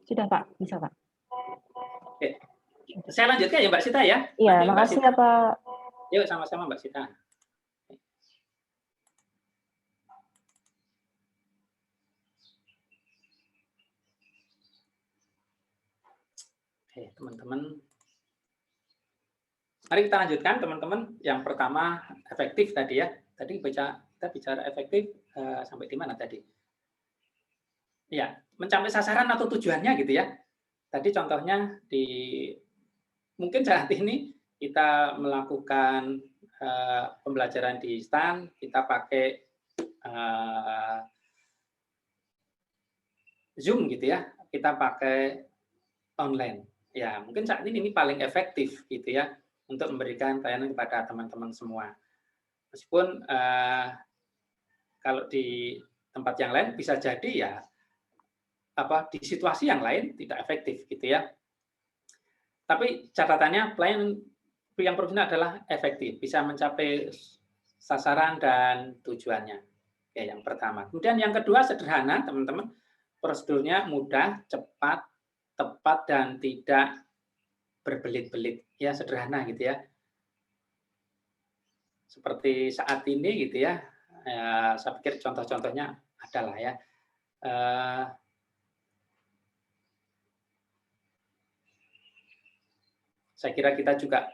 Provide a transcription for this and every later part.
Sudah, Pak. Bisa, Pak. Oke. Saya lanjutkan ya, Mbak Sita ya. Iya, makasih ya, Pak. Yuk, sama-sama Mbak Sita. Oke, teman-teman. Mari kita lanjutkan, teman-teman. Yang pertama, efektif tadi ya. Tadi kita bicara efektif sampai di mana tadi? Ya, mencapai sasaran atau tujuannya gitu ya. Tadi contohnya mungkin saat ini kita melakukan pembelajaran di instan, kita pakai Zoom gitu ya, kita pakai online. Ya, mungkin saat ini paling efektif gitu ya untuk memberikan pelayanan kepada teman-teman semua. Meskipun kalau di tempat yang lain bisa jadi ya di situasi yang lain tidak efektif gitu ya. Tapi catatannya pelayanan yang profesional adalah efektif, bisa mencapai sasaran dan tujuannya. Oke, yang pertama. Kemudian yang kedua sederhana, teman-teman. Prosedurnya mudah, cepat, tepat, dan tidak berbelit-belit. Ya, sederhana gitu ya. Seperti saat ini gitu ya. Saya pikir contoh-contohnya adalah ya. Saya kira kita juga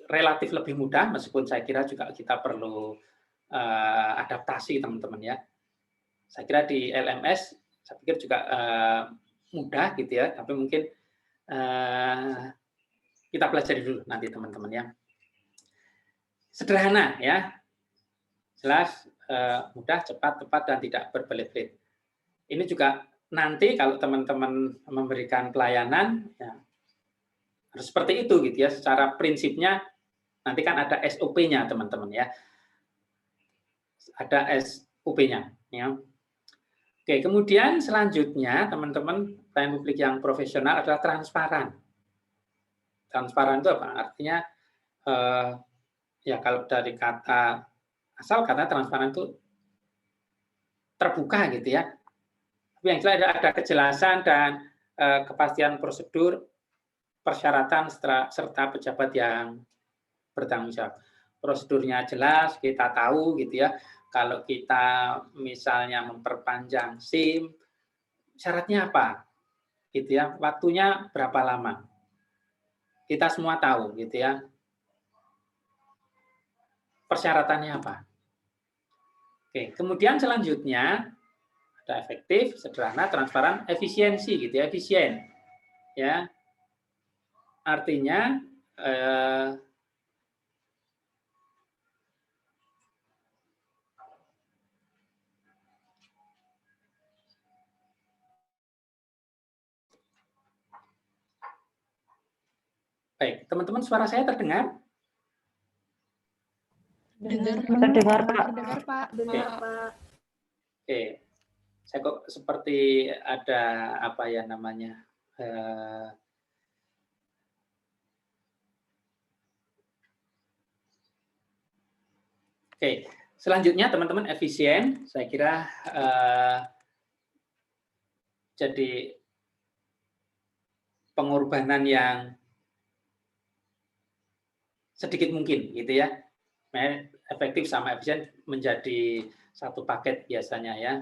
relatif lebih mudah, meskipun saya kira juga kita perlu adaptasi teman-teman ya. Saya kira di LMS, saya pikir juga mudah gitu ya, tapi mungkin kita pelajari dulu nanti teman-teman ya. Sederhana ya, jelas, mudah, cepat, tepat, dan tidak berbelit-belit. Ini juga nanti kalau teman-teman memberikan pelayanan, ya, harus seperti itu gitu ya. Secara prinsipnya nanti kan ada SOP-nya teman-teman ya. Ada SOP-nya ya. Oke, kemudian selanjutnya teman-teman pelayanan publik yang profesional adalah transparan. Transparan itu apa? Artinya ya kalau dari kata asal kata transparan itu terbuka gitu ya. Tapi yang jelas ada kejelasan dan kepastian prosedur, persyaratan serta pejabat yang bertanggung jawab. Prosedurnya jelas, kita tahu gitu ya. Kalau kita misalnya memperpanjang SIM, syaratnya apa? Gitu ya. Waktunya berapa lama? Kita semua tahu gitu ya. Persyaratannya apa? Oke, kemudian selanjutnya ada efektif, sederhana, transparan, efisiensi gitu ya, efisien. Ya. Artinya baik, teman-teman suara saya terdengar? Terdengar, Pak. Terdengar, Pak. Oke. Saya kok seperti ada apa ya namanya? Oke, selanjutnya teman-teman efisien, saya kira jadi pengorbanan yang sedikit mungkin gitu ya. Efektif sama efisien menjadi satu paket biasanya ya.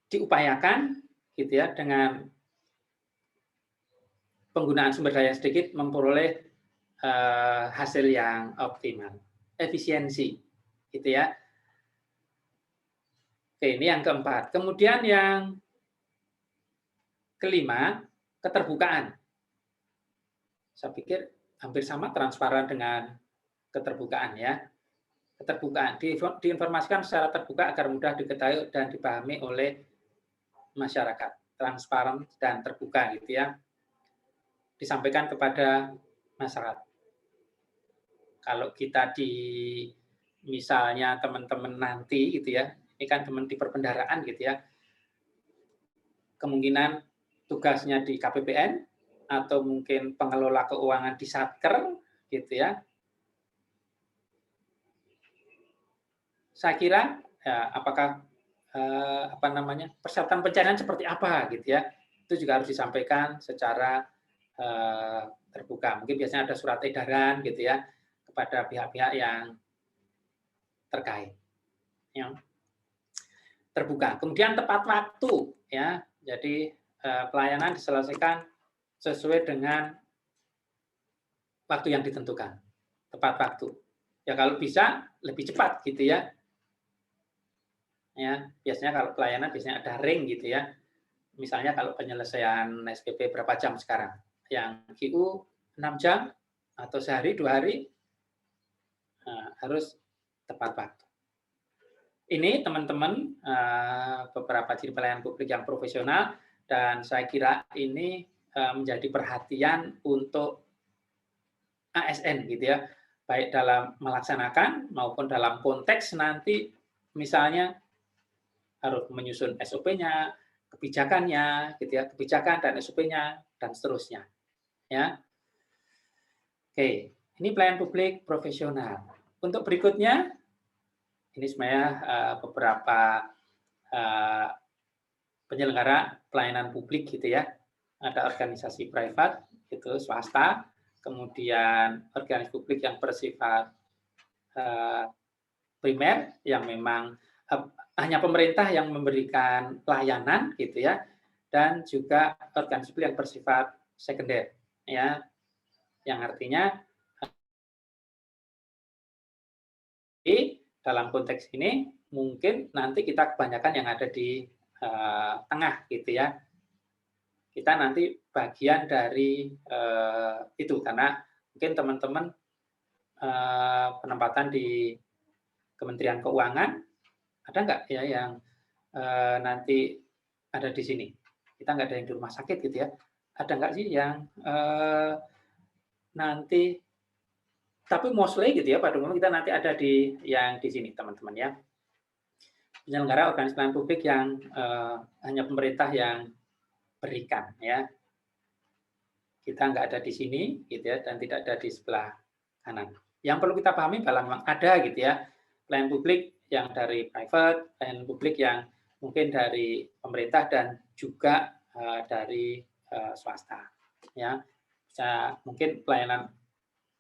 Diupayakan gitu ya dengan penggunaan sumber daya sedikit memperoleh hasil yang optimal. Efisiensi gitu ya. Oke, ini yang keempat. Kemudian yang kelima, keterbukaan. Saya pikir hampir sama transparan dengan keterbukaan ya. Keterbukaan diinformasikan secara terbuka agar mudah diketahui dan dipahami oleh masyarakat. Transparan dan terbuka gitu ya. Disampaikan kepada masyarakat. Kalau kita misalnya teman-teman nanti gitu ya, ini kan teman di perbendaharaan gitu ya, kemungkinan tugasnya di KPPN atau mungkin pengelola keuangan di Satker gitu ya. Saya kira ya, apakah apa namanya, persyaratan pencarian seperti apa gitu ya. Itu juga harus disampaikan secara terbuka. Mungkin biasanya ada surat edaran gitu ya kepada pihak-pihak yang terkait. Yang terbuka. Kemudian tepat waktu ya. Jadi pelayanan diselesaikan sesuai dengan waktu yang ditentukan. Tepat waktu. Ya kalau bisa lebih cepat gitu ya. Ya, biasanya kalau pelayanan biasanya ada ring gitu ya. Misalnya kalau penyelesaian SPP berapa jam sekarang? Yang QU 6 jam atau sehari, 2 hari, harus tepat waktu. Ini teman-teman beberapa ciri pelayanan publik yang profesional, dan saya kira ini menjadi perhatian untuk ASN gitu ya, baik dalam melaksanakan maupun dalam konteks nanti misalnya harus menyusun SOP-nya, kebijakannya, gitu ya, kebijakan dan SOP-nya dan seterusnya. Ya, oke, ini pelayanan publik profesional. Untuk berikutnya, ini sebenarnya beberapa penyelenggara pelayanan publik gitu ya. Ada organisasi privat, itu swasta, kemudian organisasi publik yang bersifat primer, yang memang hanya pemerintah yang memberikan pelayanan gitu ya, dan juga organisasi publik yang bersifat sekunder ya, yang artinya dalam konteks ini mungkin nanti kita kebanyakan yang ada di tengah gitu ya, kita nanti bagian dari itu, karena mungkin teman-teman penempatan di Kementerian Keuangan ada nggak ya yang nanti ada di sini? Kita nggak ada yang di rumah sakit gitu ya. Ada nggak sih yang nanti, tapi mostly gitu ya, pada umumnya kita nanti ada di yang di sini teman-teman ya. Penyelenggara organisasi pelayanan publik yang hanya pemerintah yang berikan ya. Kita nggak ada di sini gitu ya, dan tidak ada di sebelah kanan. Yang perlu kita pahami bahwa memang ada gitu ya, pelayanan publik yang dari private, pelayanan publik yang mungkin dari pemerintah dan juga dari swasta. Ya, bisa mungkin pelayanan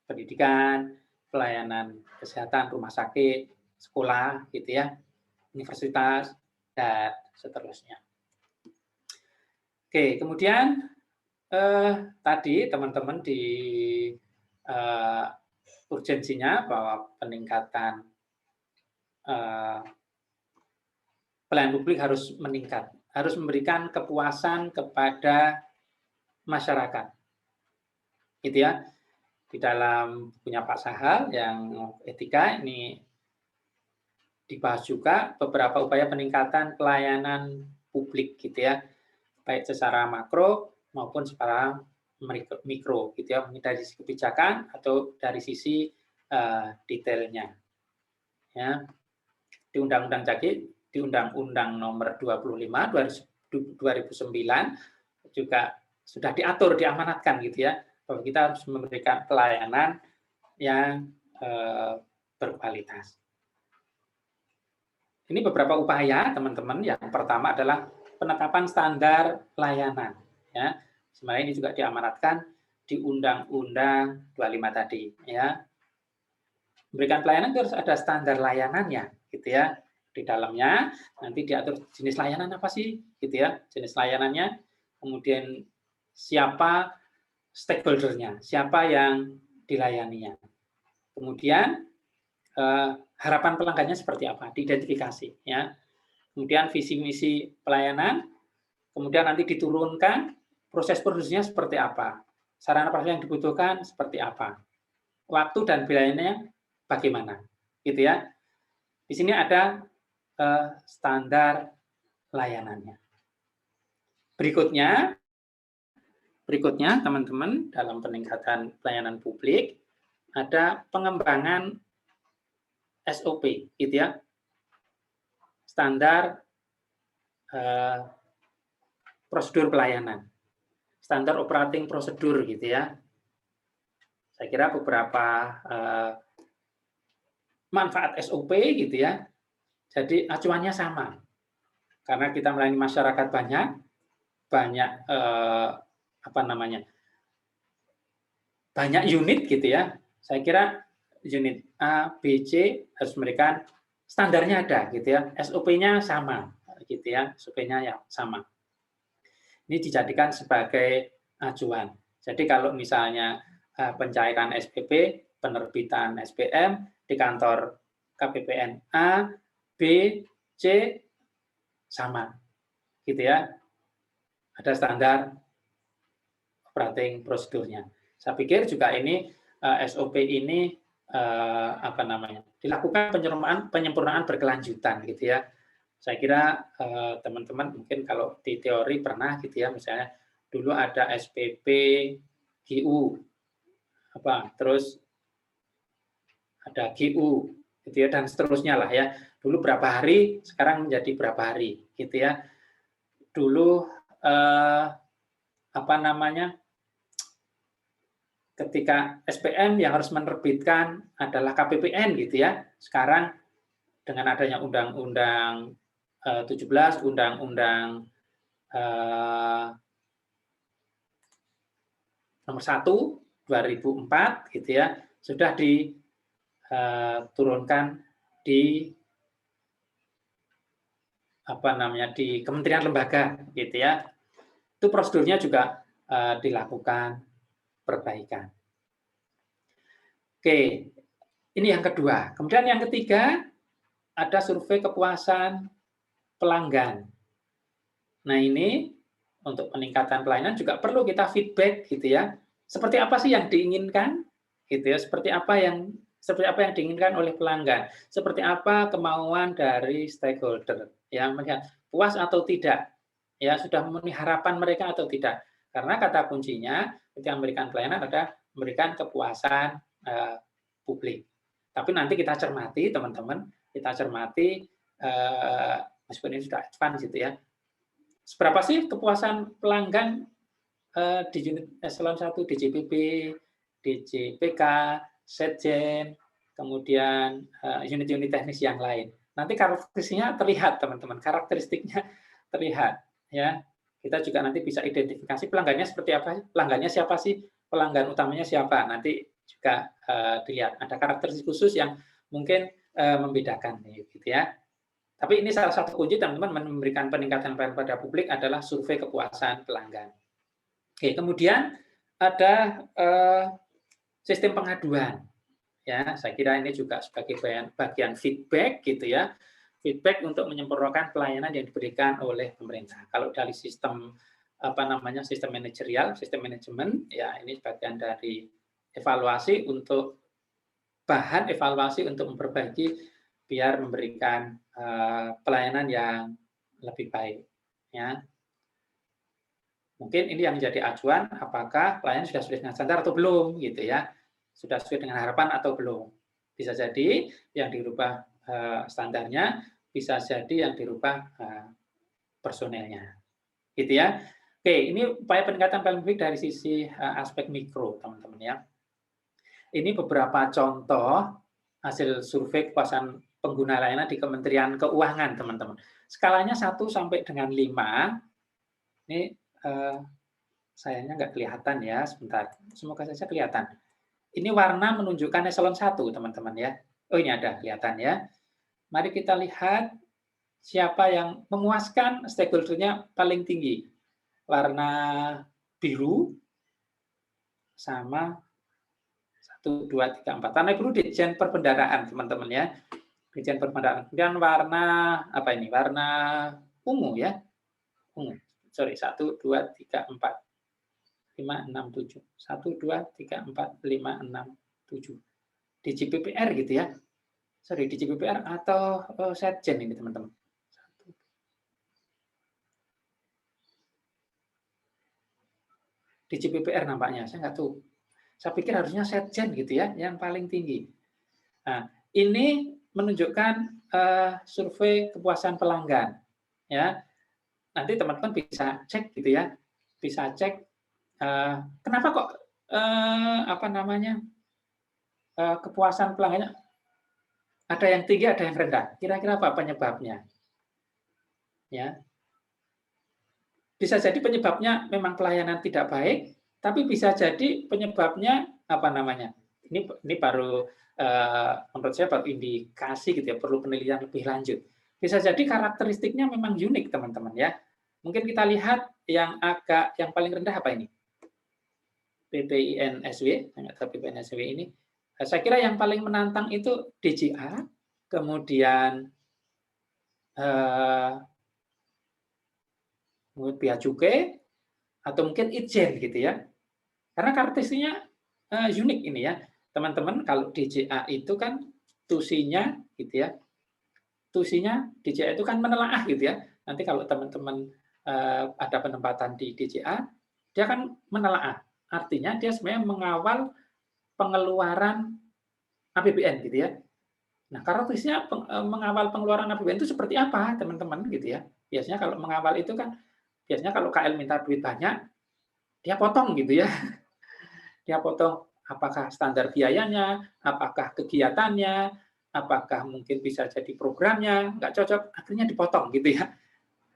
pendidikan, pelayanan kesehatan, rumah sakit, sekolah, gitu ya, universitas, dan seterusnya. Oke, kemudian tadi teman-teman di urgensinya bahwa peningkatan pelayanan publik harus meningkat, harus memberikan kepuasan kepada masyarakat, gitu ya. Di dalam punya Pak Sahal yang etika ini dibahas juga beberapa upaya peningkatan pelayanan publik, gitu ya, baik secara makro maupun secara mikro, gitu ya, dari sisi kebijakan atau dari sisi detailnya. Ya, di Undang-Undang Caki, di Undang-Undang Nomor 25 2009 juga sudah diatur, diamanatkan gitu ya, bahwa kita harus memberikan pelayanan yang berkualitas. Ini beberapa upaya teman-teman. Yang pertama adalah penetapan standar layanan. Ya, sebenarnya ini juga diamanatkan di Undang-Undang 25 tadi. Ya, memberikan pelayanan itu harus ada standar layanannya, gitu ya. Di dalamnya nanti diatur jenis layanan apa sih, gitu ya, jenis layanannya, kemudian siapa stakeholder-nya, siapa yang dilayaninya, kemudian harapan pelanggannya seperti apa, diidentifikasi, ya. Kemudian visi misi pelayanan, kemudian nanti diturunkan proses produksinya seperti apa, sarana prasarana yang dibutuhkan seperti apa, waktu dan biayanya bagaimana, gitu ya. Di sini ada standar layanannya. Berikutnya teman-teman, dalam peningkatan pelayanan publik ada pengembangan SOP, gitu ya, standar prosedur pelayanan, standar operating prosedur, gitu ya. Saya kira beberapa manfaat SOP gitu ya. Jadi acuannya sama. karena kita melayani masyarakat banyak apa namanya, banyak unit gitu ya. Saya kira unit A, B, C harus memberikan standarnya ada gitu ya, SOP-nya sama gitu ya, SOP-nya yang sama. Ini dijadikan sebagai acuan. Jadi kalau misalnya pencairan SPP, penerbitan SPM di kantor KPPN A, B, C sama, gitu ya. Ada standar operating prosedurnya. Saya pikir juga ini SOP ini apa namanya, dilakukan penyempurnaan berkelanjutan gitu ya. Saya kira teman-teman mungkin kalau di teori pernah gitu ya, misalnya dulu ada SPP GU apa, terus ada GU gitu ya, dan seterusnya lah ya. Dulu berapa hari, sekarang menjadi berapa hari gitu ya. Dulu apa namanya, ketika SPM yang harus menerbitkan adalah KPPN gitu ya. Sekarang dengan adanya Undang-Undang 17, Undang-Undang nomor 1 2004 gitu ya, sudah diturunkan di apa namanya, di kementerian lembaga gitu ya. Itu prosedurnya juga dilakukan perbaikan. Oke, ini yang kedua. Kemudian yang ketiga, ada survei kepuasan pelanggan. Nah, ini untuk peningkatan pelayanan juga perlu kita feedback gitu ya. Seperti apa sih yang diinginkan? Gitu ya, seperti apa yang diinginkan oleh pelanggan? Seperti apa kemauan dari stakeholder? Ya, melihat puas atau tidak? Ya, sudah memenuhi harapan mereka atau tidak? Karena kata kuncinya ketika memberikan pelayanan adalah memberikan kepuasan publik. Tapi nanti kita cermati, teman-teman, kita cermati meskipun ini sudah advance gitu ya. Seberapa sih kepuasan pelanggan di unit eselon 1, DJPP, DJPK, Setjen, kemudian unit-unit teknis yang lain. Nanti karakteristiknya terlihat, teman-teman. Karakteristiknya terlihat, ya. Kita juga nanti bisa identifikasi pelanggannya seperti apa, pelanggannya siapa sih, pelanggan utamanya siapa. Nanti juga dilihat ada karakteristik khusus yang mungkin membedakan, gitu ya. Tapi ini salah satu kunci teman-teman memberikan peningkatan pelayanan pada publik adalah survei kepuasan pelanggan. Oke, kemudian ada sistem pengaduan. Ya, saya kira ini juga sebagai bagian feedback gitu ya. Feedback untuk menyempurnakan pelayanan yang diberikan oleh pemerintah. Kalau dari sistem apa namanya, sistem manajerial, sistem manajemen, ya ini bagian dari evaluasi untuk bahan evaluasi untuk memperbaiki biar memberikan pelayanan yang lebih baik. Ya. Mungkin ini yang menjadi acuan, apakah pelayanan sudah sesuai dengan standar atau belum, gitu ya. Sudah sesuai dengan harapan atau belum. Bisa jadi yang dirubah standarnya, bisa jadi yang dirubah personelnya. Gitu ya. Oke, ini upaya peningkatan pelayanan publik dari sisi aspek mikro, teman-teman ya. Ini beberapa contoh hasil survei kepuasan pengguna layanan di Kementerian Keuangan, teman-teman. Skalanya 1 sampai dengan 5. Ini sayangnya nggak kelihatan ya, sebentar. Semoga saja kelihatan. Ini warna menunjukkan eselon 1, teman-teman ya. Oh, ini ada, kelihatan ya. Mari kita lihat siapa yang memuaskan stakeholder-nya paling tinggi. Warna biru sama 1, 2, 3, 4. Warna biru Ditjen Perbendaharaan, teman-teman ya. Ditjen Perbendaharaan. Kemudian warna apa ini? Warna ungu ya. Ungu. Sorry, 1, 2, 3, 4. 5, 6, 7. 1, 2, 3, 4, 5, 6, 7. DJPPR gitu ya. Sorry, DJPPR atau Setjen ini, teman-teman. DJPPR nampaknya, saya nggak tahu. Saya pikir harusnya Setjen gitu ya, yang paling tinggi. Nah, ini menunjukkan survei kepuasan pelanggan. Ya, nanti teman-teman bisa cek gitu ya, bisa cek kenapa kok apa namanya kepuasan pelanggannya ada yang tinggi, ada yang rendah. Kira-kira apa penyebabnya? ya. Bisa jadi penyebabnya memang pelayanan tidak baik, tapi bisa jadi penyebabnya apa namanya? Ini baru menurut saya baru indikasi gitu ya, perlu penelitian lebih lanjut. Bisa jadi karakteristiknya memang unik teman-teman ya. Mungkin kita lihat yang paling rendah apa ini? PPIN-SW, atau PPIN-SW ini. Saya kira yang paling menantang itu DJA, kemudian bea cukai, atau mungkin Itjen gitu ya. Karena karakteristiknya unik ini ya. Teman-teman, kalau DJA itu kan tusinya gitu ya. Tusinya DJA itu kan menelaah gitu ya. Nanti kalau teman-teman ada penempatan di DJA, dia kan menelaah. Artinya dia sebenarnya mengawal pengeluaran APBN gitu ya. Nah, karakteristiknya mengawal pengeluaran APBN itu seperti apa, teman-teman gitu ya. Biasanya kalau mengawal itu kan biasanya kalau KL minta duit banyak, dia potong gitu ya. Dia potong apakah standar biayanya, apakah kegiatannya, apakah mungkin bisa jadi programnya, nggak cocok, akhirnya dipotong gitu ya.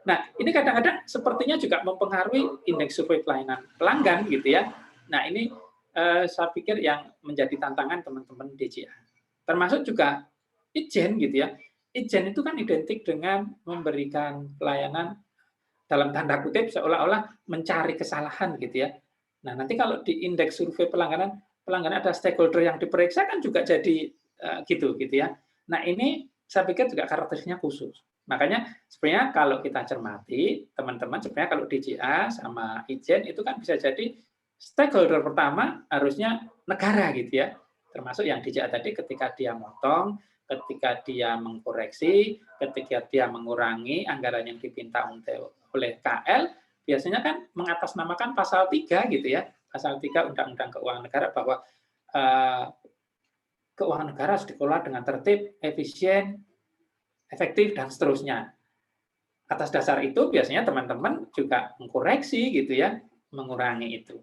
Nah, ini kadang-kadang sepertinya juga mempengaruhi indeks survei pelayanan pelanggan gitu ya. Nah, ini saya pikir yang menjadi tantangan teman-teman DJA. Termasuk juga Itjen gitu ya. Itjen itu kan identik dengan memberikan pelayanan dalam tanda kutip seolah-olah mencari kesalahan gitu ya. Nah, nanti kalau di indeks survei pelanggaran ada stakeholder yang diperiksa kan juga jadi gitu ya. Nah, ini saya pikir juga karakteristiknya khusus. Makanya sebenarnya kalau kita cermati, teman-teman sebenarnya kalau DJA sama Itjen itu kan bisa jadi stakeholder pertama harusnya negara gitu ya. Termasuk yang DJA tadi ketika dia motong, ketika dia mengkoreksi, ketika dia mengurangi anggaran yang dipinta oleh KL, biasanya kan mengatasnamakan pasal 3 gitu ya. Pasal 3 Undang-Undang Keuangan Negara bahwa keuangan negara harus dikelola dengan tertib, efisien, efektif, dan seterusnya. Atas dasar itu biasanya teman-teman juga mengkoreksi gitu ya, mengurangi itu.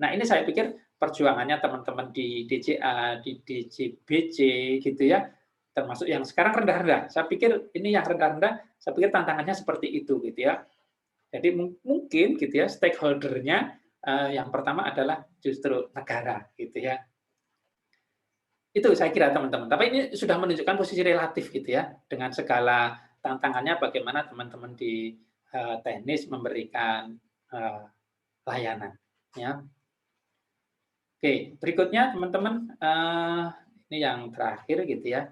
Nah, ini saya pikir perjuangannya teman-teman di DJA, di DJBJ gitu ya, termasuk yang sekarang rendah-rendah. Saya pikir ini yang rendah-rendah, saya pikir tantangannya seperti itu gitu ya. Jadi mungkin gitu ya stakeholder-nya yang pertama adalah justru negara gitu ya. Itu saya kira teman-teman. Tapi ini sudah menunjukkan posisi relatif gitu ya dengan segala tantangannya bagaimana teman-teman di teknis memberikan layanan ya. Oke, berikutnya teman-teman ini yang terakhir gitu ya.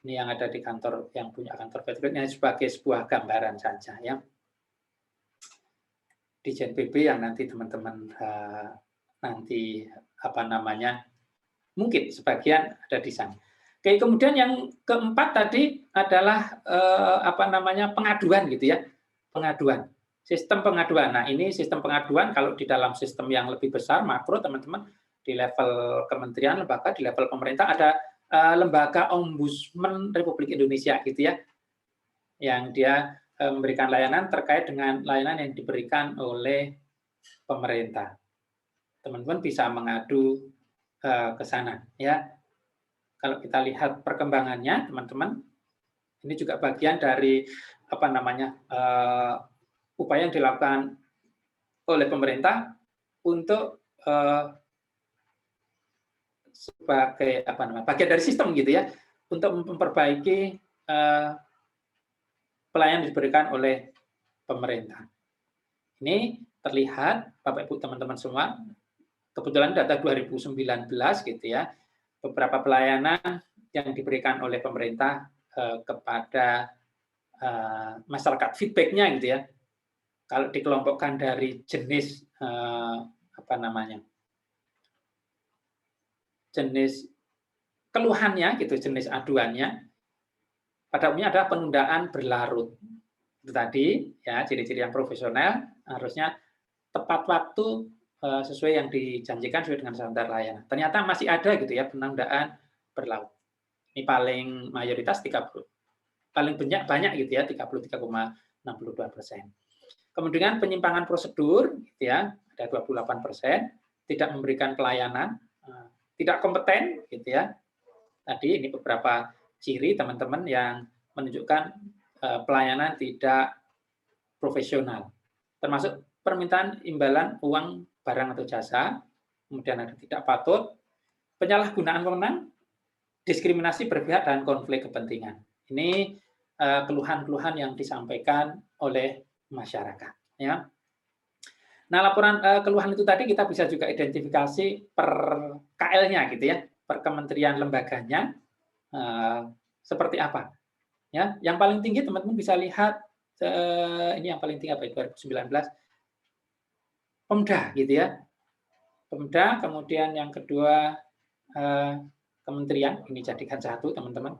Ini yang ada di kantor, yang punya kantor Patriot, ini sebagai sebuah gambaran saja ya. Di JNPB yang nanti teman-teman nanti apa namanya, mungkin sebagian ada di sana. Oke, kemudian yang keempat tadi adalah apa namanya, pengaduan gitu ya. Pengaduan. Sistem pengaduan. Nah, ini sistem pengaduan kalau di dalam sistem yang lebih besar makro teman-teman di level kementerian, lembaga, di level pemerintah ada lembaga Ombudsman Republik Indonesia gitu ya. Yang dia memberikan layanan terkait dengan layanan yang diberikan oleh pemerintah. Teman-teman bisa mengadu ke sana ya. Kalau kita lihat perkembangannya, teman-teman, ini juga bagian dari apa namanya upaya yang dilakukan oleh pemerintah untuk sebagai apa namanya bagian dari sistem gitu ya, untuk memperbaiki pelayanan diberikan oleh pemerintah. Ini terlihat Bapak Ibu teman-teman semua, kebetulan data 2019 gitu ya, beberapa pelayanan yang diberikan oleh pemerintah kepada masyarakat, feedback-nya gitu ya. Kalau dikelompokkan dari jenis apa namanya, jenis keluhannya gitu, jenis aduannya, pada umumnya adalah penundaan berlarut. Itu tadi ya, ciri-ciri yang profesional harusnya tepat waktu sesuai yang dijanjikan sesuai dengan standar layanan. Ternyata masih ada gitu ya penundaan berlarut. Ini paling mayoritas 30, paling banyak gitu ya 33,62%. Kemudian penyimpangan prosedur gitu ya, ada 28%, tidak memberikan pelayanan, tidak kompeten gitu ya. Tadi ini beberapa ciri teman-teman yang menunjukkan pelayanan tidak profesional, termasuk permintaan imbalan uang, barang atau jasa, kemudian ada tidak patut, penyalahgunaan wewenang, diskriminasi berpihak, dan konflik kepentingan. Ini keluhan-keluhan yang disampaikan oleh masyarakat. Ya. Nah, laporan keluhan itu tadi kita bisa juga identifikasi per KL-nya gitu ya, per kementerian lembaganya seperti apa. Ya, yang paling tinggi teman-teman bisa lihat ini yang paling tinggi apa itu 2019 Pemda gitu ya. Pemda, kemudian yang kedua kementerian, ini jadikan satu teman-teman.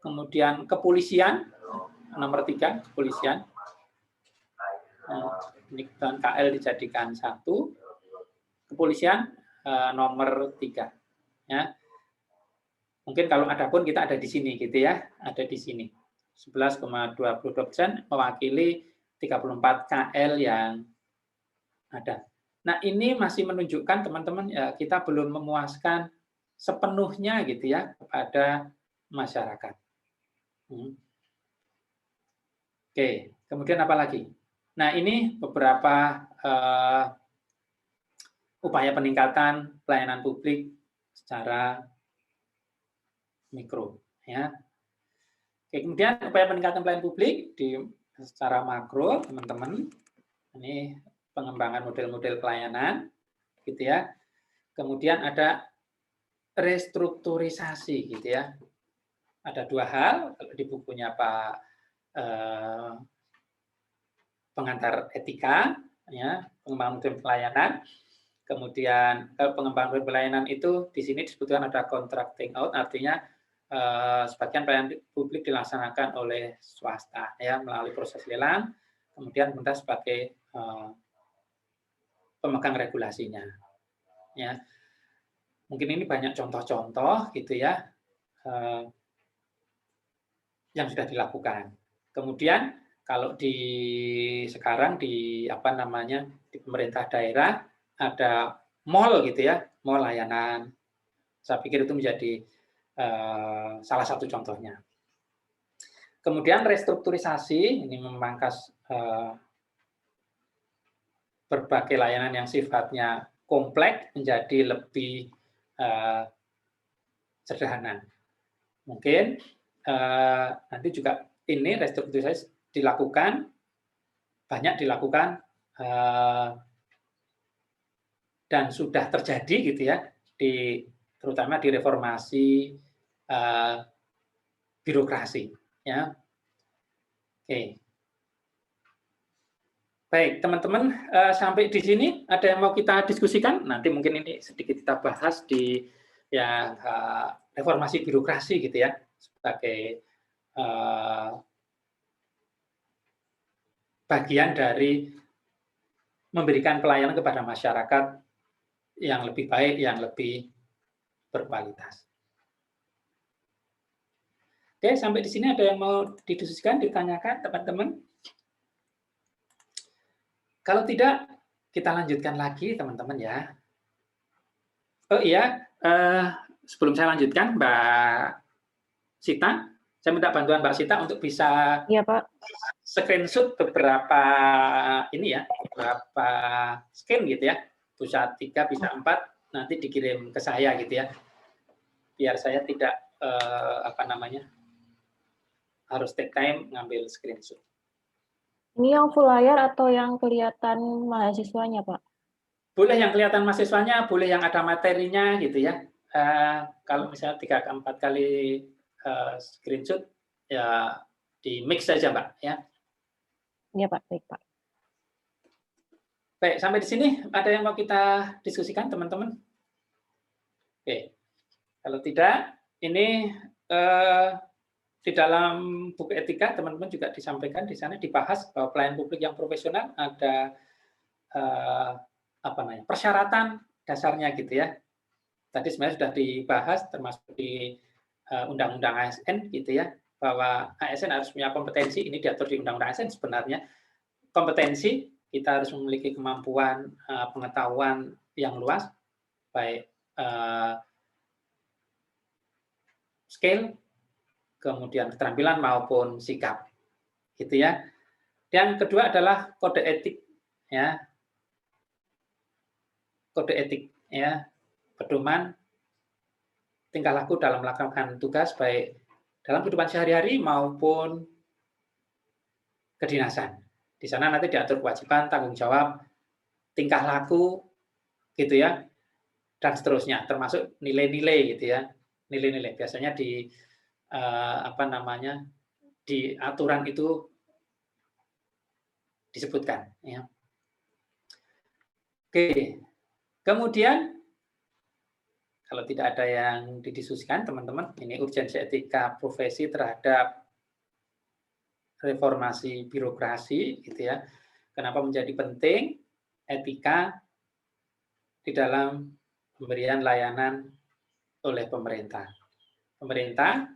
Kemudian kepolisian nomor 3 kepolisian. Ini kebetulan KL dijadikan satu, kepolisian nomor 3. Ya. Mungkin kalau ada pun kita ada di sini gitu ya, ada di sini. 11,22% mewakili 34 KL yang ada. Nah, ini masih menunjukkan teman-teman ya, kita belum memuaskan sepenuhnya gitu ya kepada masyarakat. Oke, kemudian apa lagi? Nah, ini beberapa upaya peningkatan pelayanan publik secara mikro. Ya. Oke, kemudian upaya peningkatan pelayanan publik secara makro, teman-teman. Ini pengembangan model-model pelayanan, gitu ya. Kemudian ada restrukturisasi, gitu ya. Ada 2 hal kalau di bukunya Pak pengantar etika, ya, pengembangan model pelayanan. Kemudian pengembangan model pelayanan itu di sini disebutkan ada contracting out, artinya sebagian pelayanan publik dilaksanakan oleh swasta, ya, melalui proses lelang, kemudian pemerintah sebagai pemegang regulasinya. Ya, mungkin ini banyak contoh-contoh gitu ya yang sudah dilakukan. Kemudian kalau sekarang di apa namanya di pemerintah daerah ada mall gitu ya, mall layanan. Saya pikir itu menjadi salah satu contohnya. Kemudian restrukturisasi ini memangkas berbagai layanan yang sifatnya kompleks menjadi lebih sederhana. Mungkin nanti juga ini restrukturisasi dilakukan, banyak dilakukan dan sudah terjadi gitu ya, terutama di reformasi birokrasi. Ya. Oke. Baik, teman-teman, sampai di sini ada yang mau kita diskusikan? Nanti mungkin ini sedikit kita bahas di yang reformasi birokrasi gitu ya, sebagai bagian dari memberikan pelayanan kepada masyarakat yang lebih baik, yang lebih berkualitas. Oke, sampai di sini ada yang mau didiskusikan, ditanyakan teman-teman? Kalau tidak, kita lanjutkan lagi teman-teman ya. Oh iya, sebelum saya lanjutkan, Mbak Sita, saya minta bantuan Mbak Sita untuk bisa Iya, Pak. screenshot beberapa ini ya, beberapa scan gitu ya, bisa 3, bisa 4, nanti dikirim ke saya gitu ya, biar saya tidak apa namanya harus take time ngambil screenshot. Ini yang full layar atau yang kelihatan mahasiswanya, Pak? Boleh yang kelihatan mahasiswanya, boleh yang ada materinya gitu ya. Kalau misalnya 3 ke 4 kali screenshot, ya di mix saja, Mbak ya. Iya, Pak. Baik, Pak. Baik, sampai di sini ada yang mau kita diskusikan, teman-teman? Oke, kalau tidak, ini di dalam buku etika, teman-teman juga disampaikan di sana, dibahas bahwa pelayanan publik yang profesional ada apa namanya, persyaratan dasarnya gitu ya. Tadi sebenarnya sudah dibahas, termasuk di Undang-Undang ASN gitu ya, bahwa ASN harus punya kompetensi, ini diatur di Undang-Undang ASN sebenarnya. Kompetensi, kita harus memiliki kemampuan pengetahuan yang luas, baik skill, kemudian keterampilan maupun sikap, gitu ya. Dan kedua adalah kode etik, ya. Kode etik, ya, pedoman tingkah laku dalam melakukan tugas baik dalam kehidupan sehari-hari maupun kedinasan. Di sana nanti diatur kewajiban, tanggung jawab, tingkah laku, gitu ya, dan seterusnya, termasuk nilai-nilai, gitu ya, nilai-nilai. Biasanya di apa namanya, di aturan itu disebutkan, ya. Oke, kemudian kalau tidak ada yang didiskusikan, teman-teman, ini urgensi etika profesi terhadap reformasi birokrasi, gitu ya. Kenapa menjadi penting etika di dalam pemberian layanan oleh pemerintah. Pemerintah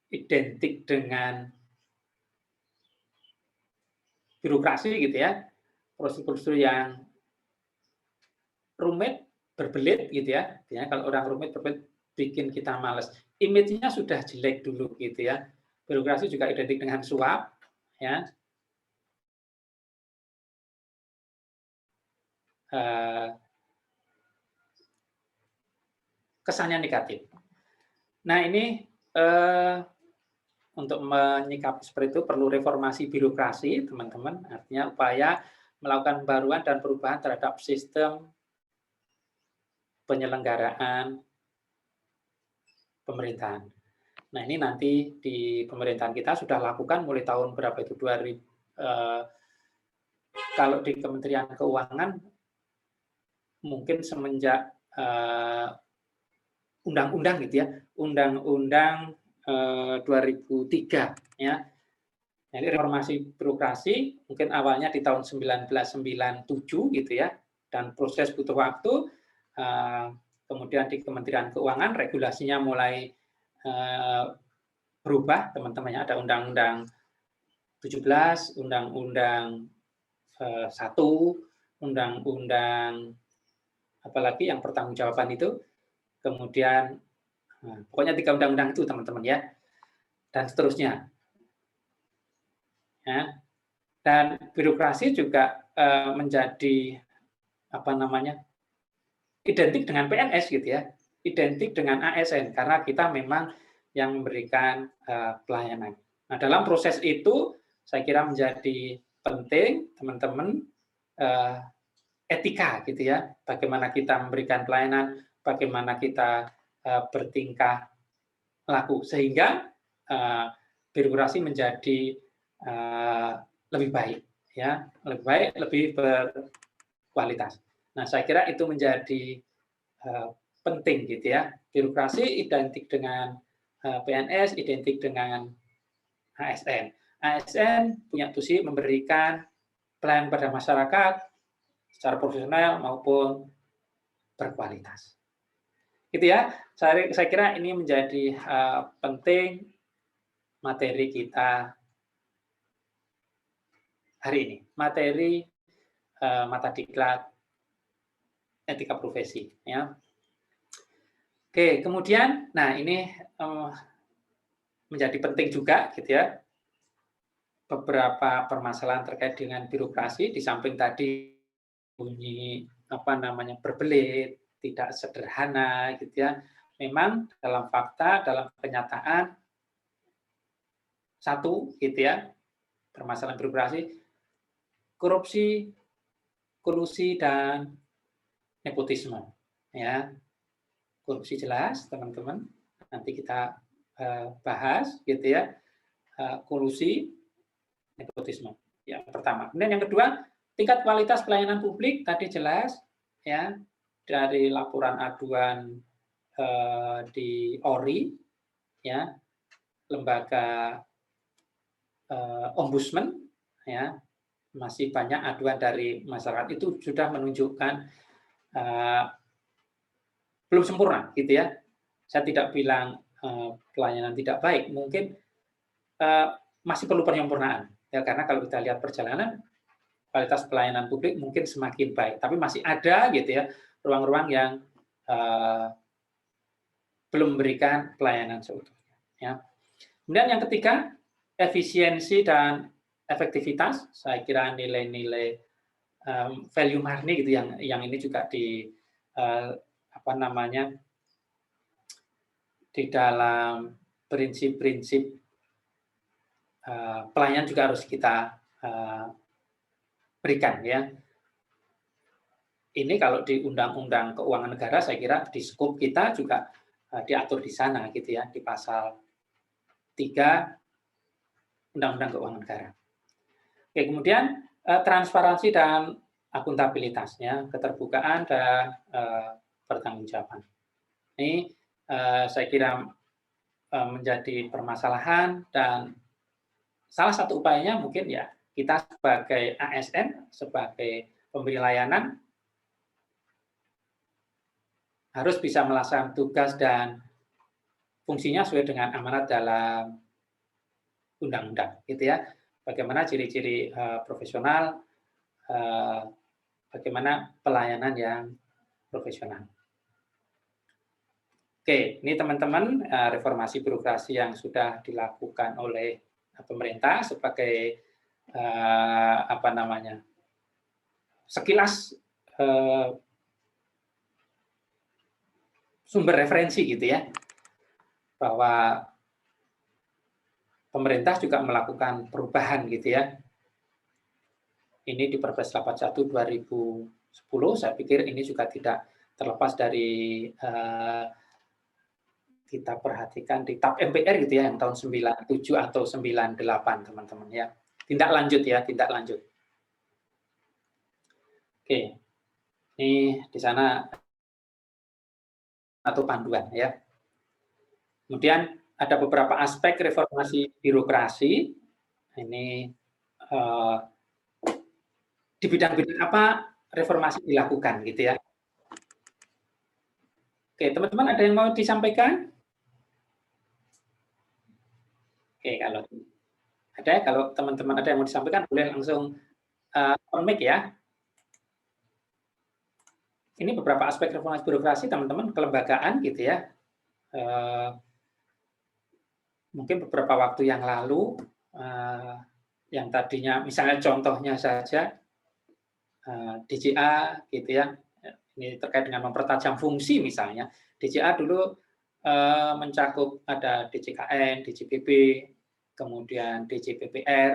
identik dengan birokrasi, gitu ya, prosedur-prosedur yang rumit, berbelit, gitu ya. Ya, kalau orang rumit, berbelit, bikin kita males. Image-nya sudah jelek dulu, gitu ya. Birokrasi juga identik dengan suap, ya. Kesannya negatif. Nah, ini untuk menyikapi seperti itu perlu reformasi birokrasi, teman-teman. Artinya upaya melakukan pembaruan dan perubahan terhadap sistem penyelenggaraan pemerintahan. Nah, ini nanti di pemerintahan kita sudah lakukan mulai tahun berapa itu, 2000, kalau di Kementerian Keuangan mungkin semenjak undang-undang, gitu ya, undang-undang 2003, ya. Jadi reformasi birokrasi mungkin awalnya di tahun 1997, gitu ya, dan proses butuh waktu. Kemudian di Kementerian Keuangan regulasinya mulai berubah, teman-teman, ya. Ada Undang-Undang 17, Undang-Undang 1, Undang-Undang apalagi yang pertanggungjawaban itu, kemudian pokoknya 3 undang-undang itu, teman-teman, ya, dan seterusnya. Ya. Dan birokrasi juga menjadi apa namanya, identik dengan PNS, gitu ya, identik dengan ASN karena kita memang yang memberikan pelayanan. Nah, dalam proses itu saya kira menjadi penting, teman-teman, etika, gitu ya, bagaimana kita memberikan pelayanan, bagaimana kita bertingkah laku sehingga birokrasi menjadi lebih baik, ya, lebih baik, lebih berkualitas. Nah, saya kira itu menjadi penting, gitu ya. Birokrasi identik dengan PNS, identik dengan ASN. ASN punya tusi memberikan pelayanan pada masyarakat secara profesional maupun berkualitas. Gitu ya. Saya kira ini menjadi penting materi kita hari ini. Materi mata diklat etika profesi, ya. Oke, kemudian, nah ini menjadi penting juga, gitu ya, beberapa permasalahan terkait dengan birokrasi di samping tadi bunyi apa namanya, berbelit, tidak sederhana, gitu ya. Memang dalam fakta, dalam kenyataan satu, gitu ya, permasalahan birokrasi, korupsi, kolusi, dan nepotisme, ya. Korupsi jelas, teman-teman, nanti kita bahas, gitu ya. Kolusi, nepotisme, yang pertama. Kemudian yang kedua, tingkat kualitas pelayanan publik tadi jelas, ya, dari laporan aduan di ORI, ya, lembaga ombudsman, ya, masih banyak aduan dari masyarakat itu sudah menunjukkan belum sempurna, gitu ya. Saya tidak bilang pelayanan tidak baik, mungkin masih perlu penyempurnaan, ya, karena kalau kita lihat perjalanan kualitas pelayanan publik mungkin semakin baik, tapi masih ada, gitu ya, ruang-ruang yang belum memberikan pelayanan seutuhnya, ya. Kemudian yang ketiga, efisiensi dan efektivitas, saya kira nilai-nilai value murni gitu yang ini juga di apa namanya, di dalam prinsip-prinsip pelayanan juga harus kita berikan ya. Ini kalau di Undang-Undang Keuangan Negara saya kira di skop kita juga diatur di sana gitu ya, di pasal 3 Undang-Undang Keuangan Negara. Oke, kemudian transparansi dan akuntabilitasnya, keterbukaan dan pertanggungjawaban. Ini saya kira menjadi permasalahan, dan salah satu upayanya mungkin ya kita sebagai ASN, sebagai pemberi layanan harus bisa melaksanakan tugas dan fungsinya sesuai dengan amanat dalam undang-undang, gitu ya. Bagaimana ciri-ciri profesional, bagaimana pelayanan yang profesional. Oke, ini teman-teman reformasi birokrasi yang sudah dilakukan oleh pemerintah sebagai apa namanya, sekilas sumber referensi gitu ya, bahwa pemerintah juga melakukan perubahan gitu ya. Ini di Perpres 81 2010, saya pikir ini juga tidak terlepas dari kita perhatikan di TAP MPR gitu ya, yang tahun 97 atau 98 teman-teman ya. Tindak lanjut ya, tindak lanjut. Oke, ini di sana atau panduan ya. Kemudian ada beberapa aspek reformasi birokrasi. Ini di bidang-bidang apa reformasi dilakukan gitu ya. Oke, teman-teman ada yang mau disampaikan? Oke, kalau teman-teman ada yang mau disampaikan boleh langsung on mic ya. Ini beberapa aspek reformasi birokrasi teman-teman, kelembagaan gitu ya. Mungkin beberapa waktu yang lalu yang tadinya misalnya contohnya saja DJA gitu ya. Ini terkait dengan mempertajam fungsi misalnya. DJA dulu mencakup ada DJKN, DJPB, kemudian DJPPR,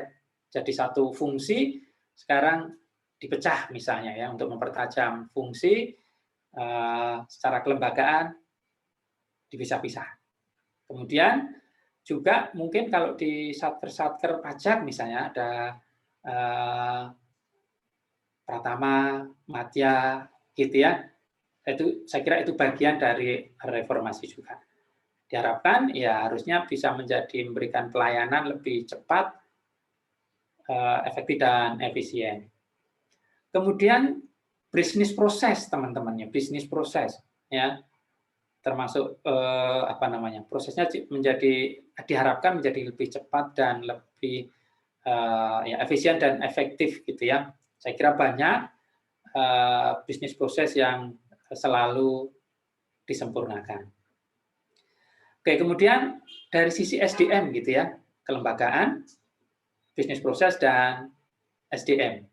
jadi satu fungsi, sekarang dipecah misalnya ya untuk mempertajam fungsi secara kelembagaan dipisah-pisah. Kemudian juga mungkin kalau di satker pajak misalnya ada Pratama, Madya, gitu ya. Itu saya kira itu bagian dari reformasi juga. Diharapkan ya harusnya bisa memberikan pelayanan lebih cepat, efektif dan efisien. Kemudian bisnis proses teman-temannya, bisnis proses ya, termasuk apa namanya, prosesnya diharapkan menjadi lebih cepat dan lebih ya efisien dan efektif gitu ya. Saya kira banyak bisnis proses yang selalu disempurnakan. Oke, kemudian dari sisi SDM gitu ya, kelembagaan, bisnis proses dan SDM.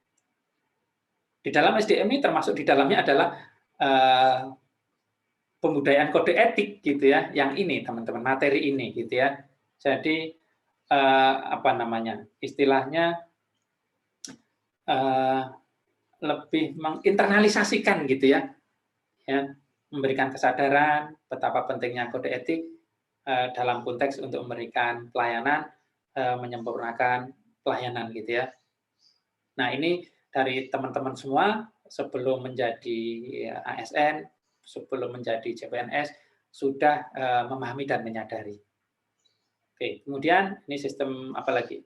Di dalam SDM ini termasuk di dalamnya adalah pembudayaan kode etik gitu ya, yang ini teman-teman, materi ini gitu ya. Jadi apa namanya, istilahnya lebih menginternalisasikan gitu ya, memberikan kesadaran betapa pentingnya kode etik dalam konteks untuk memberikan pelayanan, menyempurnakan pelayanan gitu ya. Nah ini dari teman-teman semua sebelum menjadi ASN, sebelum menjadi CPNS sudah memahami dan menyadari. Oke, kemudian ini sistem apa lagi?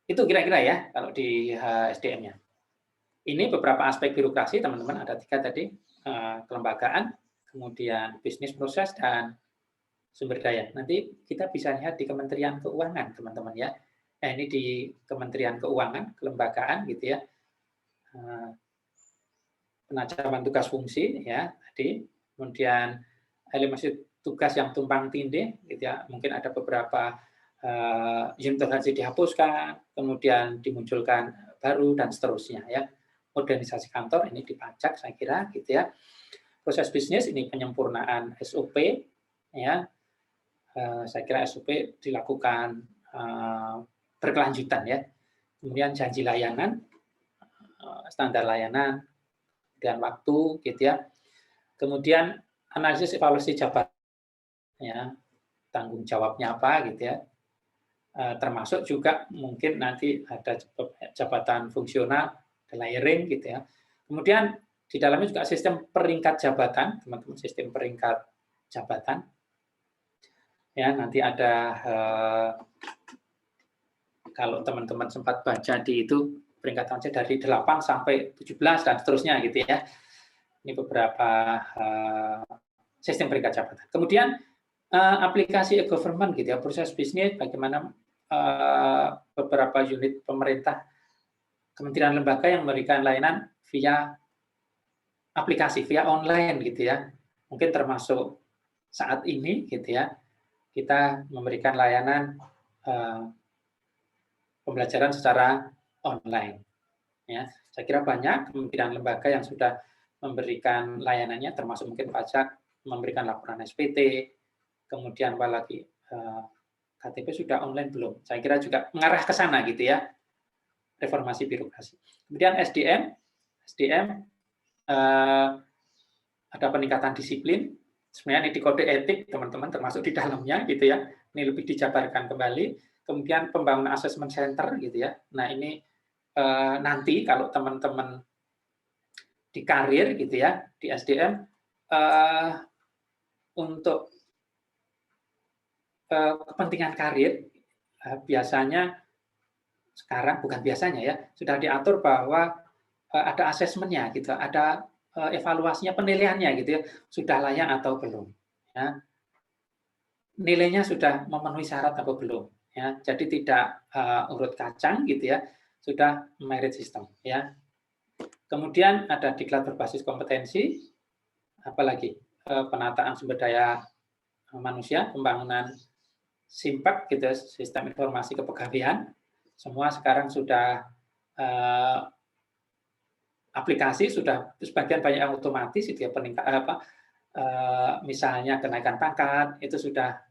Itu kira-kira ya kalau di SDM-nya. Ini beberapa aspek birokrasi teman-teman, ada 3 tadi, kelembagaan, kemudian bisnis proses dan sumber daya. Nanti kita bisa lihat di Kementerian Keuangan teman-teman ya. Nah ini di Kementerian Keuangan, kelembagaan gitu ya, penajaman tugas fungsi ya tadi, kemudian elemen tugas yang tumpang tindih, gitu ya. Mungkin ada beberapa unit organisasi dihapuskan, kemudian dimunculkan baru dan seterusnya ya. Modernisasi kantor ini dipajak saya kira gitu ya. Proses bisnis ini penyempurnaan SOP ya. Saya kira SOP dilakukan berkelanjutan ya. Kemudian janji layanan, standar layanan, dan waktu gitu ya. Kemudian analisis evaluasi jabatan ya, tanggung jawabnya apa gitu ya. Termasuk juga mungkin nanti ada jabatan fungsional, layering gitu ya. Kemudian di dalamnya juga sistem peringkat jabatan, teman-teman, sistem peringkat jabatan. Ya, nanti ada kalau teman-teman sempat baca di itu peringkatannya dari 8 sampai 17 dan seterusnya gitu ya. Ini beberapa sistem peringkat jabatan. Kemudian aplikasi e-government gitu ya, proses bisnis bagaimana beberapa unit pemerintah, kementerian lembaga yang memberikan layanan via aplikasi, via online gitu ya. Mungkin termasuk saat ini gitu ya, kita memberikan layanan pembelajaran secara online. Ya, saya kira banyak kementerian lembaga yang sudah memberikan layanannya, termasuk mungkin pajak memberikan laporan SPT, kemudian apalagi KTP sudah online belum? Saya kira juga mengarah ke sana gitu ya, reformasi birokrasi. Kemudian SDM ada peningkatan disiplin. Sebenarnya ini di kode etik teman-teman termasuk di dalamnya gitu ya. Ini lebih dijabarkan kembali. Kemudian pembangunan assessment center gitu ya. Nah ini nanti kalau teman-teman di karir gitu ya di SDM untuk kepentingan karir biasanya sekarang bukan biasanya ya sudah diatur bahwa ada asesmennya gitu, ada evaluasinya, penilaiannya gitu ya, sudah layak atau belum. Ya. Nilainya sudah memenuhi syarat atau belum. Ya. Jadi tidak urut kacang gitu ya, sudah merit system. Ya. Kemudian ada diklat berbasis kompetensi, apalagi penataan sumber daya manusia, pembangunan SIMPAK gitu, sistem informasi kepegawaian, semua sekarang sudah aplikasi, sudah sebagian banyak yang otomatis itu ya, misalnya kenaikan pangkat itu sudah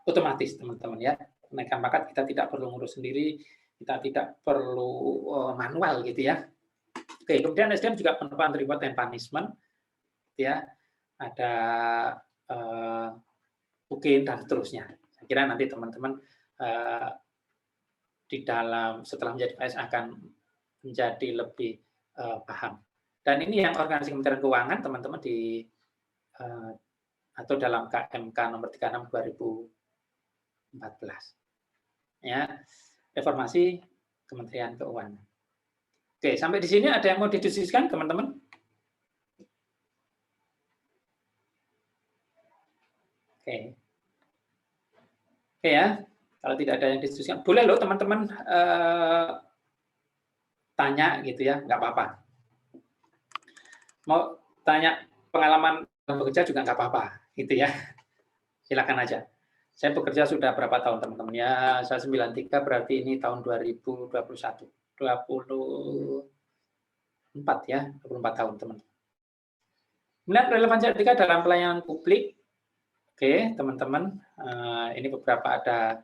otomatis teman-teman ya, kenaikan pangkat kita tidak perlu ngurus sendiri, kita tidak perlu manual gitu ya. Oke, kemudian SDM juga penerapan reward and punishment ya, ada UGM dan seterusnya. Saya kira nanti teman-teman di dalam setelah menjadi PNS akan menjadi lebih paham. Dan ini yang organisasi Kementerian Keuangan teman-teman di atau dalam KMK nomor 36 2014. Ya, reformasi Kementerian Keuangan. Oke, sampai di sini ada yang mau didiskusikan teman-teman? Oke. Oke ya, kalau tidak ada yang didiskusikan, boleh loh teman-teman tanya gitu ya, nggak apa-apa. Mau tanya pengalaman bekerja juga nggak apa-apa, gitu ya. Silakan aja. Saya bekerja sudah berapa tahun teman-teman? Ya, saya 93 berarti ini tahun 2021. 24 ya, 24 tahun teman-teman. Kemudian relevansi etika dalam pelayanan publik. Oke, teman-teman, ini beberapa ada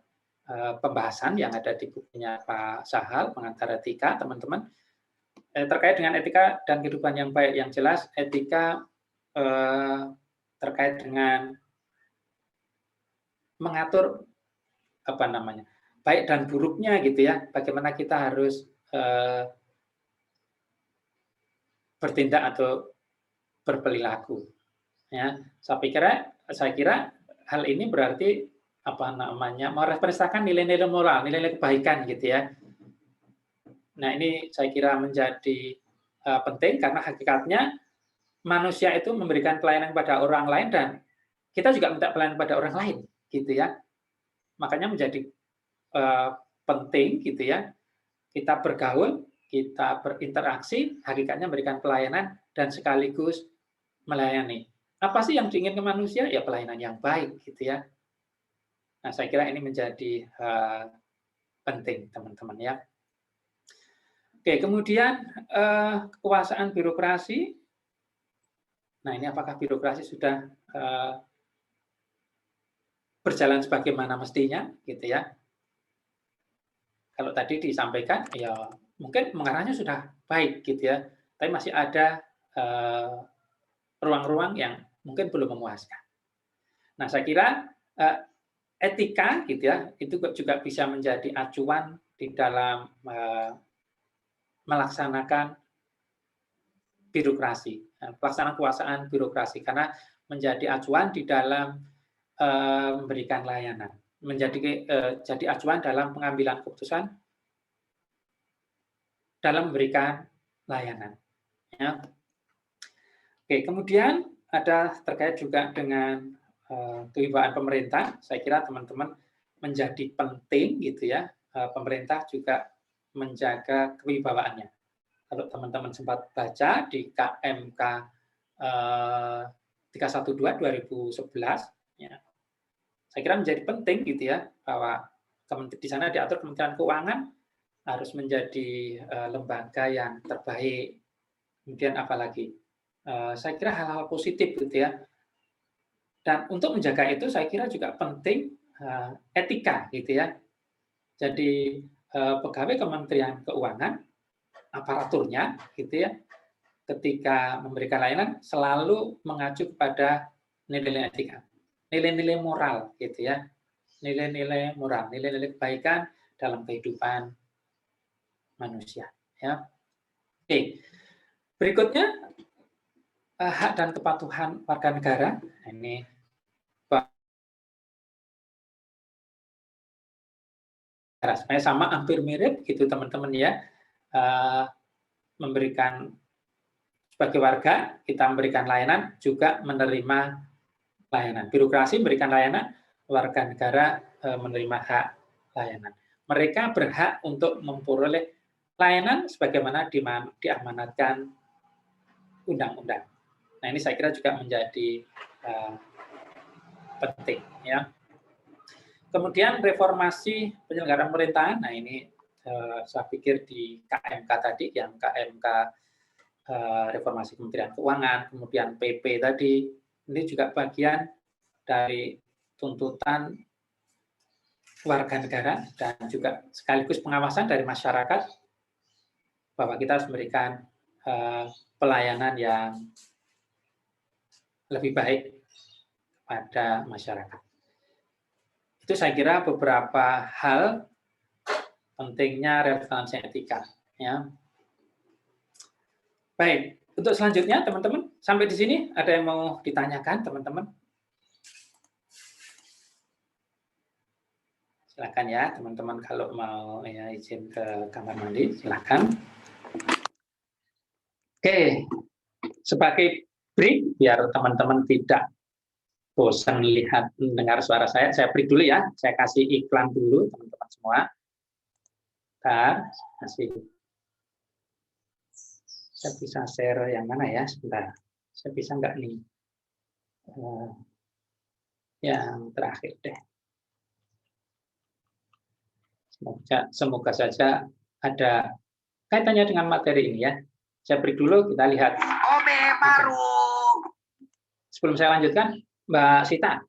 pembahasan yang ada di bukunya Pak Sahal, pengantar etika, teman-teman. Terkait dengan etika dan kehidupan yang baik, yang jelas etika terkait dengan mengatur apa namanya, baik dan buruknya gitu ya, bagaimana kita harus bertindak atau berperilaku. Ya, saya kira hal ini berarti apa namanya, merepresentasikan nilai-nilai moral, nilai-nilai kebaikan gitu ya. Nah ini saya kira menjadi penting karena hakikatnya manusia itu memberikan pelayanan kepada orang lain dan kita juga minta pelayanan kepada orang lain, gitu ya. Makanya menjadi penting gitu ya. Kita bergaul, kita berinteraksi, hakikatnya memberikan pelayanan dan sekaligus melayani. Apa sih yang diinginkan manusia? Ya pelayanan yang baik, gitu ya. Nah, saya kira ini menjadi penting, teman-teman ya. Oke, kemudian kekuasaan birokrasi. Nah, ini apakah birokrasi sudah berjalan sebagaimana mestinya, gitu ya? Kalau tadi disampaikan, ya mungkin mengarahnya sudah baik, gitu ya. Tapi masih ada ruang-ruang yang mungkin belum memuaskan. Nah, saya kira etika, gitu ya, itu juga bisa menjadi acuan di dalam melaksanakan birokrasi, pelaksanaan kekuasaan birokrasi, karena menjadi acuan di dalam memberikan layanan, jadi acuan dalam pengambilan keputusan dalam memberikan layanan. Ya. Oke, kemudian ada terkait juga dengan kewibawaan pemerintah. Saya kira teman-teman menjadi penting, gitu ya, pemerintah juga menjaga kewibawaannya. Kalau teman-teman sempat baca di KMK 312 2011, ya, saya kira menjadi penting, gitu ya, bahwa di sana diatur Kementerian Keuangan harus menjadi lembaga yang terbaik. Kemudian apalagi, saya kira hal-hal positif, gitu ya. Dan untuk menjaga itu saya kira juga penting etika, gitu ya. Jadi pegawai Kementerian Keuangan, aparaturnya, gitu ya, ketika memberikan layanan selalu mengacu kepada nilai-nilai etika, nilai-nilai moral, gitu ya, nilai-nilai moral, nilai-nilai kebaikan dalam kehidupan manusia. Ya. Oke, berikutnya hak dan kepatuhan warga negara. Ini sebenarnya sama, hampir mirip, gitu teman-teman ya. Memberikan sebagai warga, kita memberikan layanan, juga menerima layanan. Birokrasi memberikan layanan, warga negara menerima hak layanan. Mereka berhak untuk memperoleh layanan sebagaimana diamanatkan undang-undang. Nah, ini saya kira juga menjadi penting, ya. Kemudian reformasi penyelenggaraan pemerintahan. Nah, ini saya pikir di KMK tadi, yang KMK reformasi Kementerian Keuangan, kemudian PP tadi, ini juga bagian dari tuntutan warga negara dan juga sekaligus pengawasan dari masyarakat bahwa kita harus memberikan pelayanan yang lebih baik pada masyarakat. Itu saya kira beberapa hal pentingnya relevansi etika. Ya. Baik, untuk selanjutnya teman-teman, sampai di sini ada yang mau ditanyakan teman-teman? Silakan ya teman-teman, kalau mau ya izin ke kamar mandi, silakan. Oke, sebagai break biar teman-teman tidak bosan melihat mendengar suara saya break dulu ya. Saya kasih iklan dulu teman-teman semua. Kasih. Saya bisa share yang mana ya? Sebentar. Saya bisa nggak nih? Yang terakhir deh. Semoga saja ada kaitannya dengan materi ini ya. Saya break dulu, kita lihat. Obe baru. Sebelum saya lanjutkan, Mbak Sita,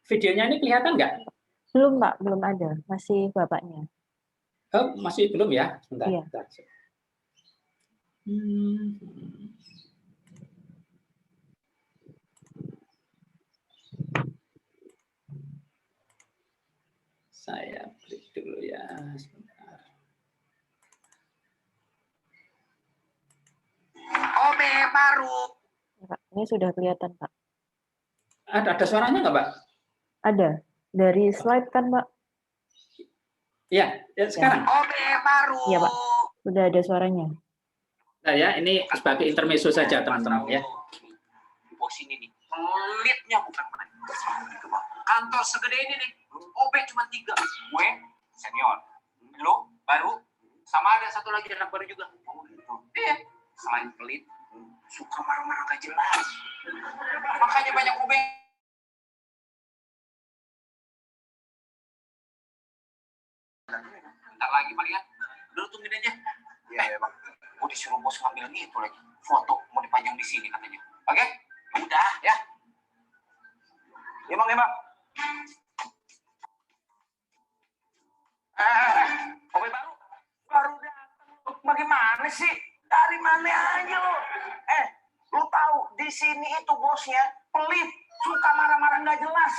videonya ini kelihatan nggak? Belum, Pak. Belum ada. Masih bapaknya. Oh, masih belum ya? Sebentar. Iya. Sebentar. Saya break dulu ya. Sebentar. Obe baru. Ya, Pak. Ini sudah kelihatan, Pak. Ada suaranya nggak, Pak? Ada. Dari slide kan, Pak? Iya, ya, sekarang. Obe baru. Iya, Pak. Sudah ada suaranya. Nah ya, ini sebagai intermezzo saja teman-teman ya. Di bawah sini nih. Pelitnya bukan main. Kantor segede ini nih. OB cuma 3. Gue senior. Lo baru. Sama ada satu lagi anak baru juga. Oh gitu. Iya. Selain pelit, suka marah-marah gak jelas. Makanya banyak OB. Bentar lagi Bang ya. Udah tungguin aja. Iya Bang. Gue disuruh bos ngambil itu lagi. Foto mau dipajang di sini katanya. Oke? Udah ya. Iya Bang, ya Bang. OB baru datang. Bagaimana sih? Dari mana aja lo? Lu tahu di sini itu bosnya pelit, suka marah-marah nggak jelas.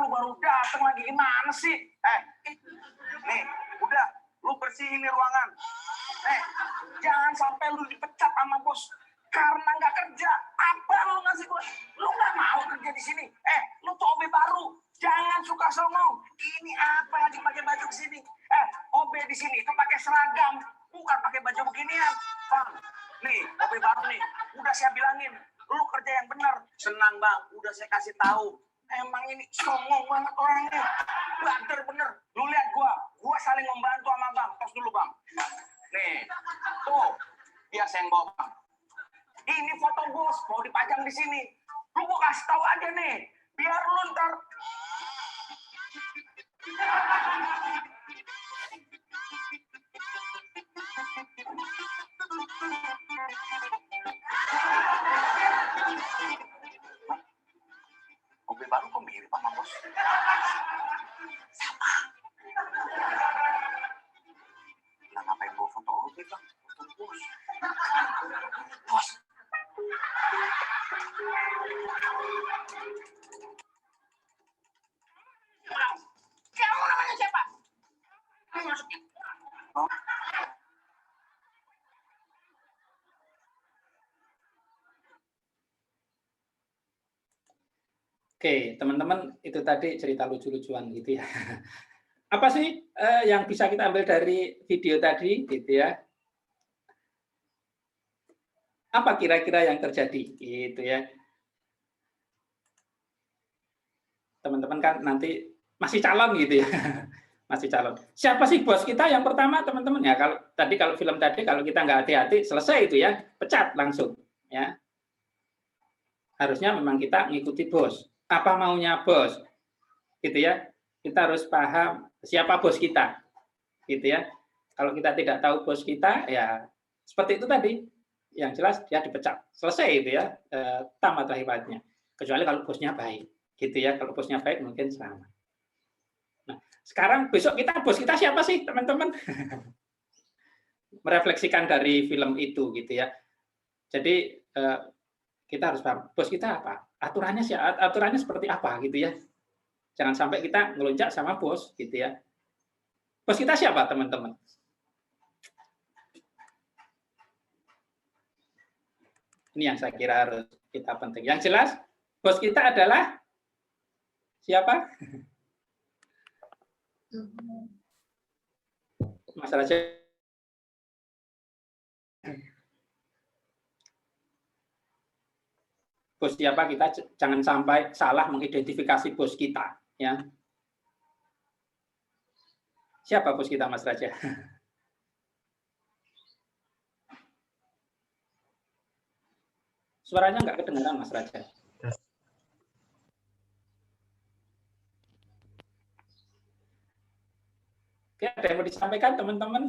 Lu baru datang lagi, gimana sih? Nih, udah, lu bersihin nih ruangan. Jangan sampai lu dipecat sama bos karena nggak kerja. Apa lu ngasih gue? Lu nggak mau kerja di sini? Lu tuh OB baru, jangan suka songong. Ini apa lagi pakai baju ke sini? OB di sini itu pakai seragam, bukan pakai baju beginian. Bang, nih OB baru nih, udah saya bilangin, lu kerja yang benar. Senang Bang, udah saya kasih tahu. Emang ini songong banget orangnya. Bader bener. Lu lihat gua saling membantu sama Bang. Tos dulu Bang. Nih, tuh, biar saya yang bawa Bang. Ini foto bos, mau dipajang di sini. Lu gua kasih tahu aja nih, biar lu ntar. OB baru kok mirip sama bos? Sama. Nah, ngapain bawa foto OB Bang? Foto bos. Bos. Kamu namanya siapa? Kamu masuknya. Oh. Oke, teman-teman, itu tadi cerita lucu-lucuan gitu ya. Apa sih yang bisa kita ambil dari video tadi gitu ya? Apa kira-kira yang terjadi gitu ya? Teman-teman kan nanti masih calon gitu ya. Masih calon. Siapa sih bos kita yang pertama, teman-teman? Ya kalau film tadi kalau kita nggak hati-hati selesai itu ya, pecat langsung ya. Harusnya memang kita ngikuti bos. Apa maunya bos? Gitu ya. Kita harus paham siapa bos kita. Gitu ya. Kalau kita tidak tahu bos kita, ya seperti itu tadi. Yang jelas dia dipecat. Selesai itu ya. Tamat hebatnya. Kecuali kalau bosnya baik. Gitu ya. Kalau bosnya baik mungkin selamat. Nah, sekarang besok bos kita siapa sih, teman-teman? Merefleksikan dari film itu gitu ya. Jadi kita harus paham bos kita apa, aturannya seperti apa gitu ya. Jangan sampai kita ngelunjak sama bos gitu ya. Bos kita siapa, teman-teman? Ini yang saya kira harus kita penting. Yang jelas bos kita adalah siapa? Mas Raja. Bos siapa, kita jangan sampai salah mengidentifikasi bos kita ya. Siapa bos kita, Mas Raja? Suaranya nggak kedengaran, Mas Raja. Oke, ada yang mau disampaikan, teman-teman?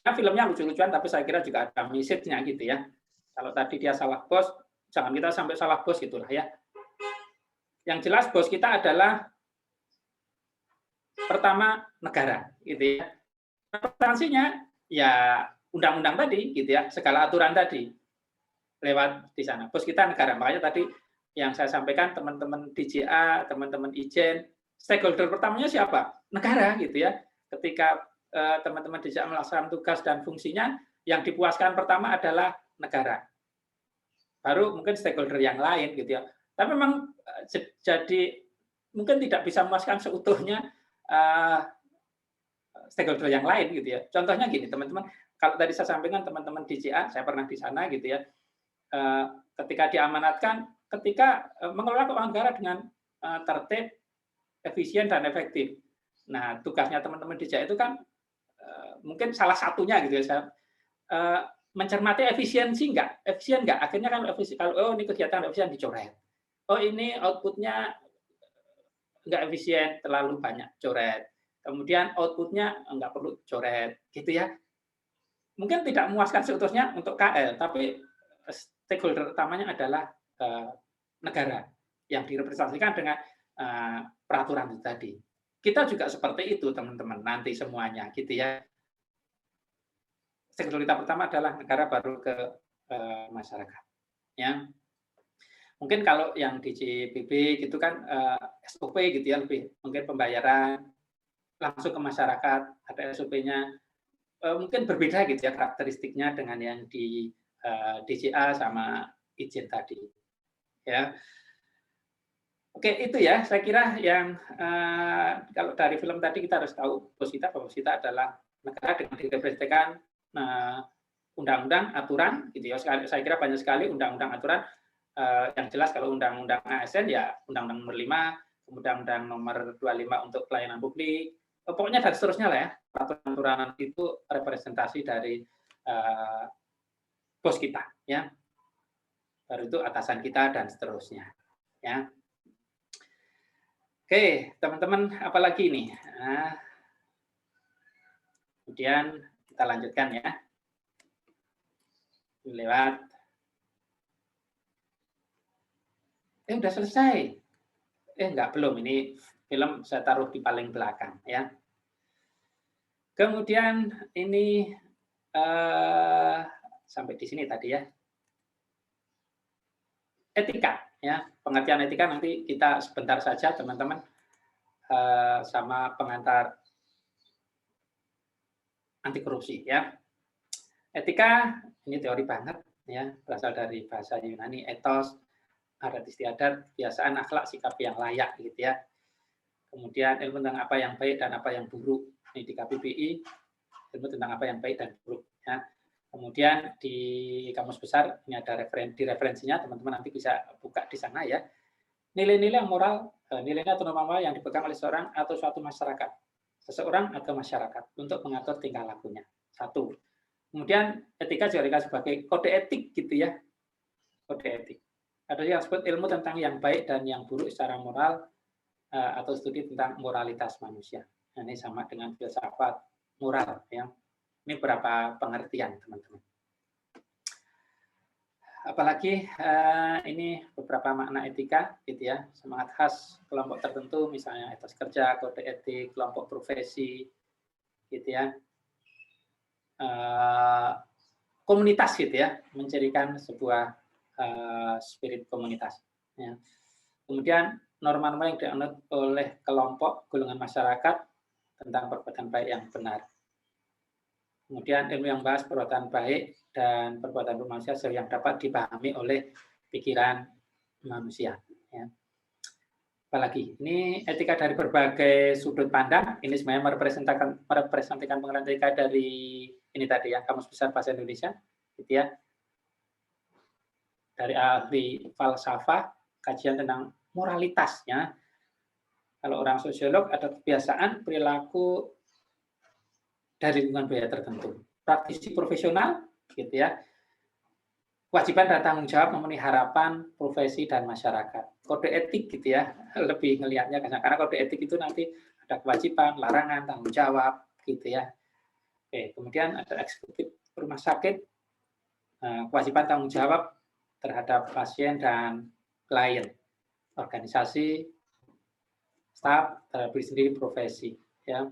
Filmnya lucu-lucuan, tapi saya kira juga ada message-nya gitu ya. Kalau tadi dia salah bos, jangan kita sampai salah bos gitulah ya. Yang jelas bos kita adalah pertama negara, gitu ya. Representasinya ya undang-undang tadi, gitu ya, segala aturan tadi lewat di sana. Bos kita negara, makanya tadi yang saya sampaikan teman-teman DJA, teman-teman Ijen, stakeholder pertamanya siapa? Negara, gitu ya. Ketika teman-teman DJA melaksanakan tugas dan fungsinya, yang dipuaskan pertama adalah negara. Baru mungkin stakeholder yang lain, gitu ya. Tapi memang jadi mungkin tidak bisa memuaskan seutuhnya stakeholder yang lain gitu ya. Contohnya gini teman-teman, kalau tadi saya sampaikan teman-teman DJA, saya pernah di sana gitu ya. Ketika diamanatkan, ketika mengelola keuangan negara dengan tertib, efisien dan efektif. Nah, tugasnya teman-teman DJA itu kan mungkin salah satunya gitu ya. mencermati efisiensi nggak, efisien nggak. Akhirnya kan kalau ini kegiatan efisien dicoret. Oh ini outputnya nggak efisien, terlalu banyak coret. Kemudian outputnya nggak perlu coret, gitu ya. Mungkin tidak memuaskan seutuhnya untuk KL, tapi stakeholder utamanya adalah negara yang direpresentasikan dengan peraturan itu tadi. Kita juga seperti itu, teman-teman, nanti semuanya, gitu ya. Stakeholder kita pertama adalah negara, baru ke masyarakat. Ya. Mungkin kalau yang di JPB gitu kan SOP gitu ya, lebih mungkin pembayaran langsung ke masyarakat, ada SOP-nya. Mungkin berbeda gitu ya karakteristiknya dengan yang di DJA sama izin tadi. Ya. Oke, itu ya saya kira yang kalau dari film tadi kita harus tahu bahwa kita adalah negara dengan direpresentasikan undang-undang, aturan, gitu ya. Saya kira banyak sekali undang-undang, aturan. Yang jelas kalau undang-undang ASN ya undang-undang nomor 5, undang-undang nomor 25 untuk pelayanan publik. Pokoknya dan seterusnya lah ya. Peraturan-peraturan itu representasi dari bos kita, ya. Baru itu atasan kita dan seterusnya, ya. Oke, teman-teman, apalagi nih? Nah, kemudian kita lanjutkan ya. Lewat. Udah selesai. Enggak, belum. Ini film saya taruh di paling belakang ya. Kemudian ini sampai di sini tadi ya. Etika ya, pengertian etika nanti kita sebentar saja teman-teman sama pengantar anti korupsi ya. Etika ini teori banget ya, berasal dari bahasa Yunani ethos, adat istiadat, kebiasaan, akhlak, sikap yang layak gitu ya. Kemudian ilmu tentang apa yang baik dan apa yang buruk. Ini di KBBI, ilmu tentang apa yang baik dan buruk ya. Kemudian di Kamus Besar ini ada referensinya, teman-teman nanti bisa buka di sana ya. Nilai-nilai yang moral, nilai-nilai atau norma moral yang dipegang oleh seorang atau suatu masyarakat, seseorang atau masyarakat untuk mengatur tingkah lakunya. Satu. Kemudian etika juga dikasih sebagai kode etik gitu ya, kode etik. Ada yang disebut ilmu tentang yang baik dan yang buruk secara moral atau studi tentang moralitas manusia. Nah, ini sama dengan filsafat moral ya. Ini beberapa pengertian, teman-teman. Apalagi ini beberapa makna etika, gitu ya. Semangat khas kelompok tertentu, misalnya etos kerja, kode etik, kelompok profesi, gitu ya. Komunitas, gitu ya, mencirikan sebuah spirit komunitas. Ya. Kemudian norma-norma yang dianut oleh kelompok golongan masyarakat tentang perbuatan baik yang benar. Kemudian ilmu yang bahas perbuatan baik dan perbuatan manusia yang dapat dipahami oleh pikiran manusia. Ya. Apalagi ini etika dari berbagai sudut pandang. Ini sebenarnya merepresentasikan pengertian etika dari ini tadi ya, Kamus Besar Bahasa Indonesia, gitu ya. Dari ahli falsafah, kajian tentang moralitasnya. Kalau orang sosiolog ada kebiasaan perilaku dari lingkungan budaya tertentu. Praktisi profesional, gitu ya. Kewajiban dan tanggung jawab memenuhi harapan profesi dan masyarakat. Kode etik gitu ya, lebih ngelihatnya karena kode etik itu nanti ada kewajiban, larangan, tanggung jawab gitu ya. Oke, kemudian ada eksekutif rumah sakit, kewajiban tanggung jawab terhadap pasien dan klien, organisasi, staf, terhadap diri sendiri, profesi ya.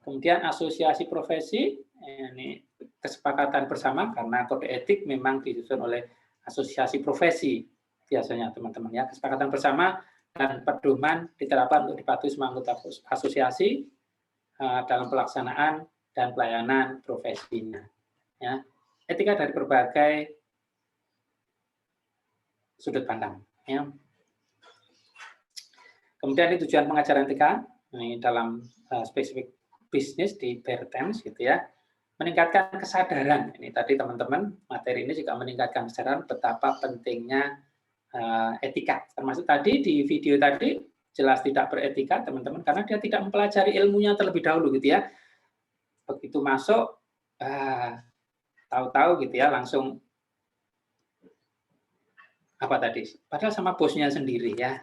Kemudian asosiasi profesi, ini kesepakatan bersama karena kode etik memang disusun oleh asosiasi profesi biasanya teman-teman ya. Kesepakatan bersama dan pedoman diterapkan untuk dipatuhi semua anggota asosiasi dalam pelaksanaan dan pelayanan profesinya. Ya. Etika dari berbagai sudut pandang. Ya. Kemudian ini tujuan pengajaran etika ini dalam spesifik bisnis di Bertens gitu ya, meningkatkan kesadaran. Ini tadi teman-teman materi ini juga meningkatkan kesadaran betapa pentingnya etika. Termasuk tadi di video tadi jelas tidak beretika teman-teman karena dia tidak mempelajari ilmunya terlebih dahulu gitu ya. Begitu masuk tahu-tahu gitu ya langsung apa tadi? Padahal sama bosnya sendiri ya.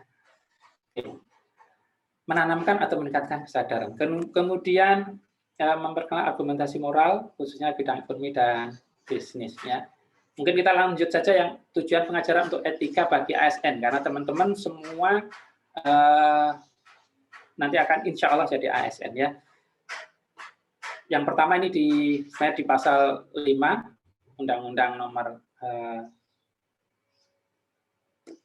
Menanamkan atau meningkatkan kesadaran. Kemudian memperkenalkan argumentasi moral khususnya bidang ekonomi dan bisnis ya. Mungkin kita lanjut saja yang tujuan pengajaran untuk etika bagi ASN karena teman-teman semua nanti akan insya Allah jadi ASN ya. Yang pertama ini di pasal 5 Undang-Undang nomor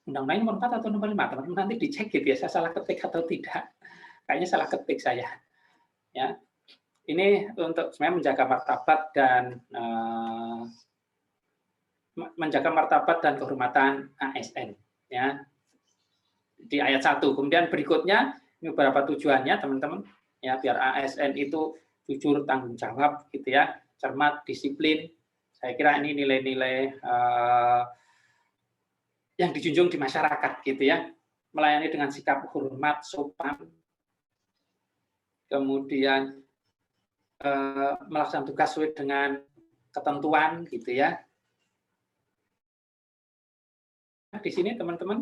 Undang-Undang nomor 4 atau nomor 5, teman-teman nanti dicek gitu ya, saya salah ketik atau tidak. Kayaknya salah ketik saya. Ya. Ini untuk sebenarnya menjaga martabat dan kehormatan ASN ya. Di ayat 1. Kemudian berikutnya ini beberapa tujuannya teman-teman ya, biar ASN itu jujur, tanggung jawab gitu ya, cermat, disiplin. Saya kira ini nilai-nilai yang dijunjung di masyarakat gitu ya. Melayani dengan sikap hormat, sopan, kemudian melaksanakan tugas sesuai dengan ketentuan gitu ya. Di sini teman-teman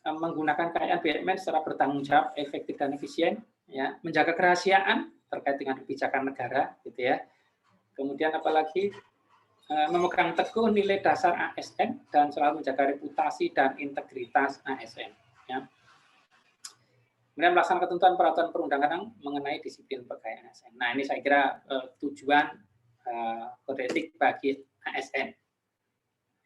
menggunakan kekayaan BUMN secara bertanggung jawab, efektif dan efisien ya, menjaga kerahasiaan terkait dengan kebijakan negara gitu ya. Kemudian apalagi memegang teguh nilai dasar ASN dan selalu menjaga reputasi dan integritas ASN ya. Kemudian melaksanakan ketentuan peraturan perundang-undangan mengenai disiplin pegawai ASN. Nah, ini saya kira tujuan kode etik bagi ASN.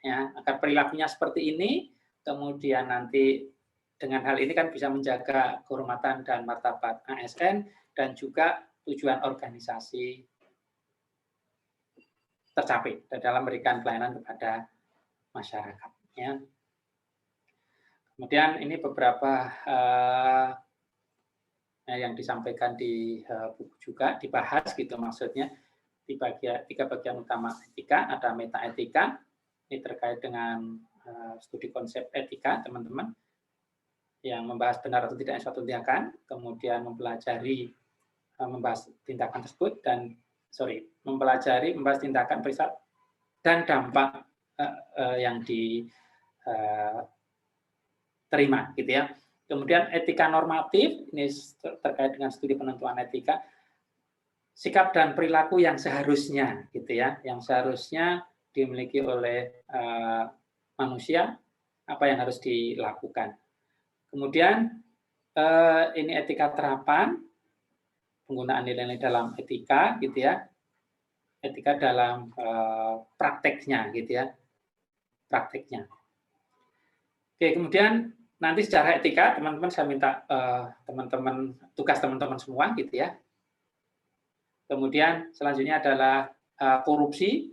Ya, agar perilakunya seperti ini, kemudian nanti dengan hal ini kan bisa menjaga kehormatan dan martabat ASN dan juga tujuan organisasi tercapai dalam memberikan pelayanan kepada masyarakat. Ya. Kemudian ini beberapa yang disampaikan di buku juga dibahas gitu maksudnya di tiga bagian utama etika, ada meta etika, ini terkait dengan studi konsep etika teman-teman yang membahas benar atau tidaknya suatu tindakan, kemudian mempelajari membahas tindakan tersebut dan membahas tindakan peristiwa dan dampak yang diterima gitu ya. Kemudian etika normatif, ini terkait dengan studi penentuan etika, sikap dan perilaku yang seharusnya gitu ya, yang seharusnya dimiliki oleh manusia, apa yang harus dilakukan. Kemudian ini etika terapan, penggunaan nilai-nilai dalam etika gitu ya, etika dalam prakteknya gitu ya, prakteknya. Oke, kemudian nanti secara etika teman-teman saya minta tugas teman-teman semua gitu ya. Kemudian selanjutnya adalah korupsi.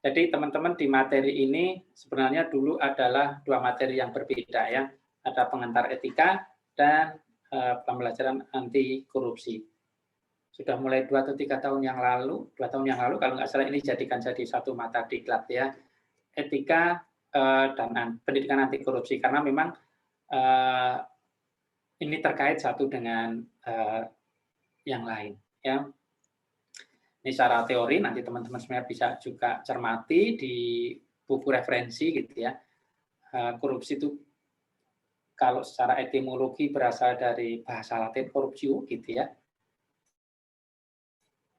Jadi teman-teman di materi ini sebenarnya dulu adalah dua materi yang berbeda ya. Ada pengantar etika dan pembelajaran anti korupsi. Sudah mulai 2 atau 3 tahun yang lalu, 2 tahun yang lalu kalau nggak salah ini jadikan jadi satu mata diklat ya. Etika dan pendidikan anti korupsi karena memang ini terkait satu dengan yang lain ya. Ini secara teori nanti teman-teman sebenarnya bisa juga cermati di buku referensi gitu ya. Korupsi itu kalau secara etimologi berasal dari bahasa Latin corruptio gitu ya.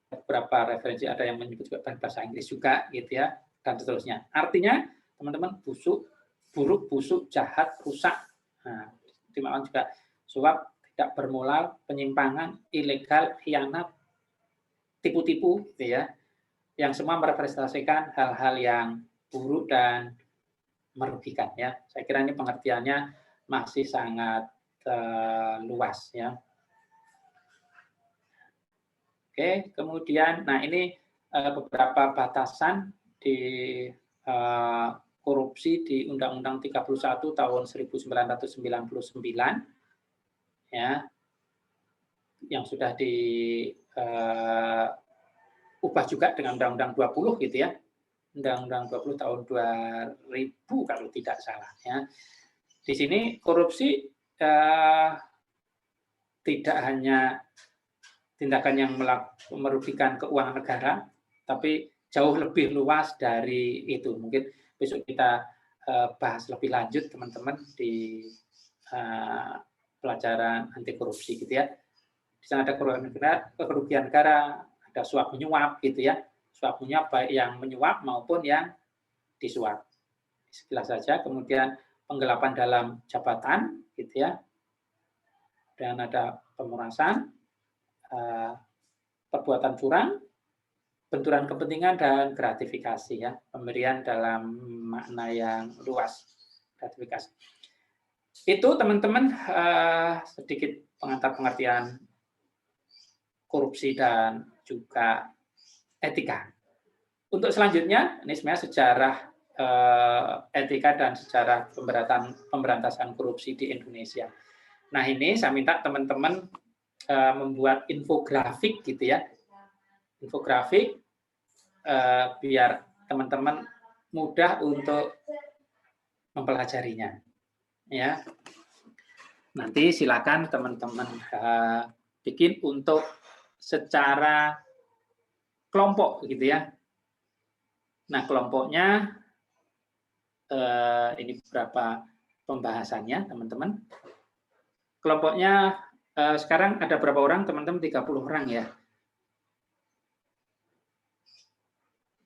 Beberapa referensi ada yang menyebut juga bahasa Inggris juga gitu ya dan seterusnya. Artinya teman-teman busuk, buruk, busuk, jahat, rusak. Nah, dimaksud juga suap, tidak bermoral, penyimpangan, ilegal, khianat, tipu-tipu gitu ya. Yang semua merepresentasikan hal-hal yang buruk dan merugikan ya. Saya kira ini pengertiannya masih sangat luas ya. Oke, kemudian nah ini beberapa batasan di korupsi di Undang-Undang 31 tahun 1999 ya. Yang sudah diubah juga dengan Undang-Undang 20 gitu ya. Undang-Undang 20 tahun 2000 kalau tidak salah ya. Di sini korupsi tidak hanya tindakan yang merugikan keuangan negara, tapi jauh lebih luas dari itu. Mungkin besok kita bahas lebih lanjut teman-teman di pelajaran anti korupsi gitu ya. Di sana ada kerugian negara, ada suap menyuap gitu ya. Suap menyuap baik yang menyuap maupun yang disuap. Sekilas saja. Kemudian penggelapan dalam jabatan gitu ya. Dan ada pemerasan, perbuatan curang, benturan kepentingan dan gratifikasi ya. Pemberian dalam makna yang luas. Gratifikasi. Itu teman-teman sedikit pengantar pengertian korupsi dan juga etika. Untuk selanjutnya, ini sebenarnya sejarah etika dan sejarah pemberantasan korupsi di Indonesia. Nah ini saya minta teman-teman membuat infografik gitu ya, infografik biar teman-teman mudah untuk mempelajarinya. Ya, nanti silakan teman-teman bikin untuk secara kelompok gitu ya. Nah kelompoknya ini beberapa pembahasannya teman-teman. Kelompoknya sekarang ada berapa orang teman-teman? 30 orang ya.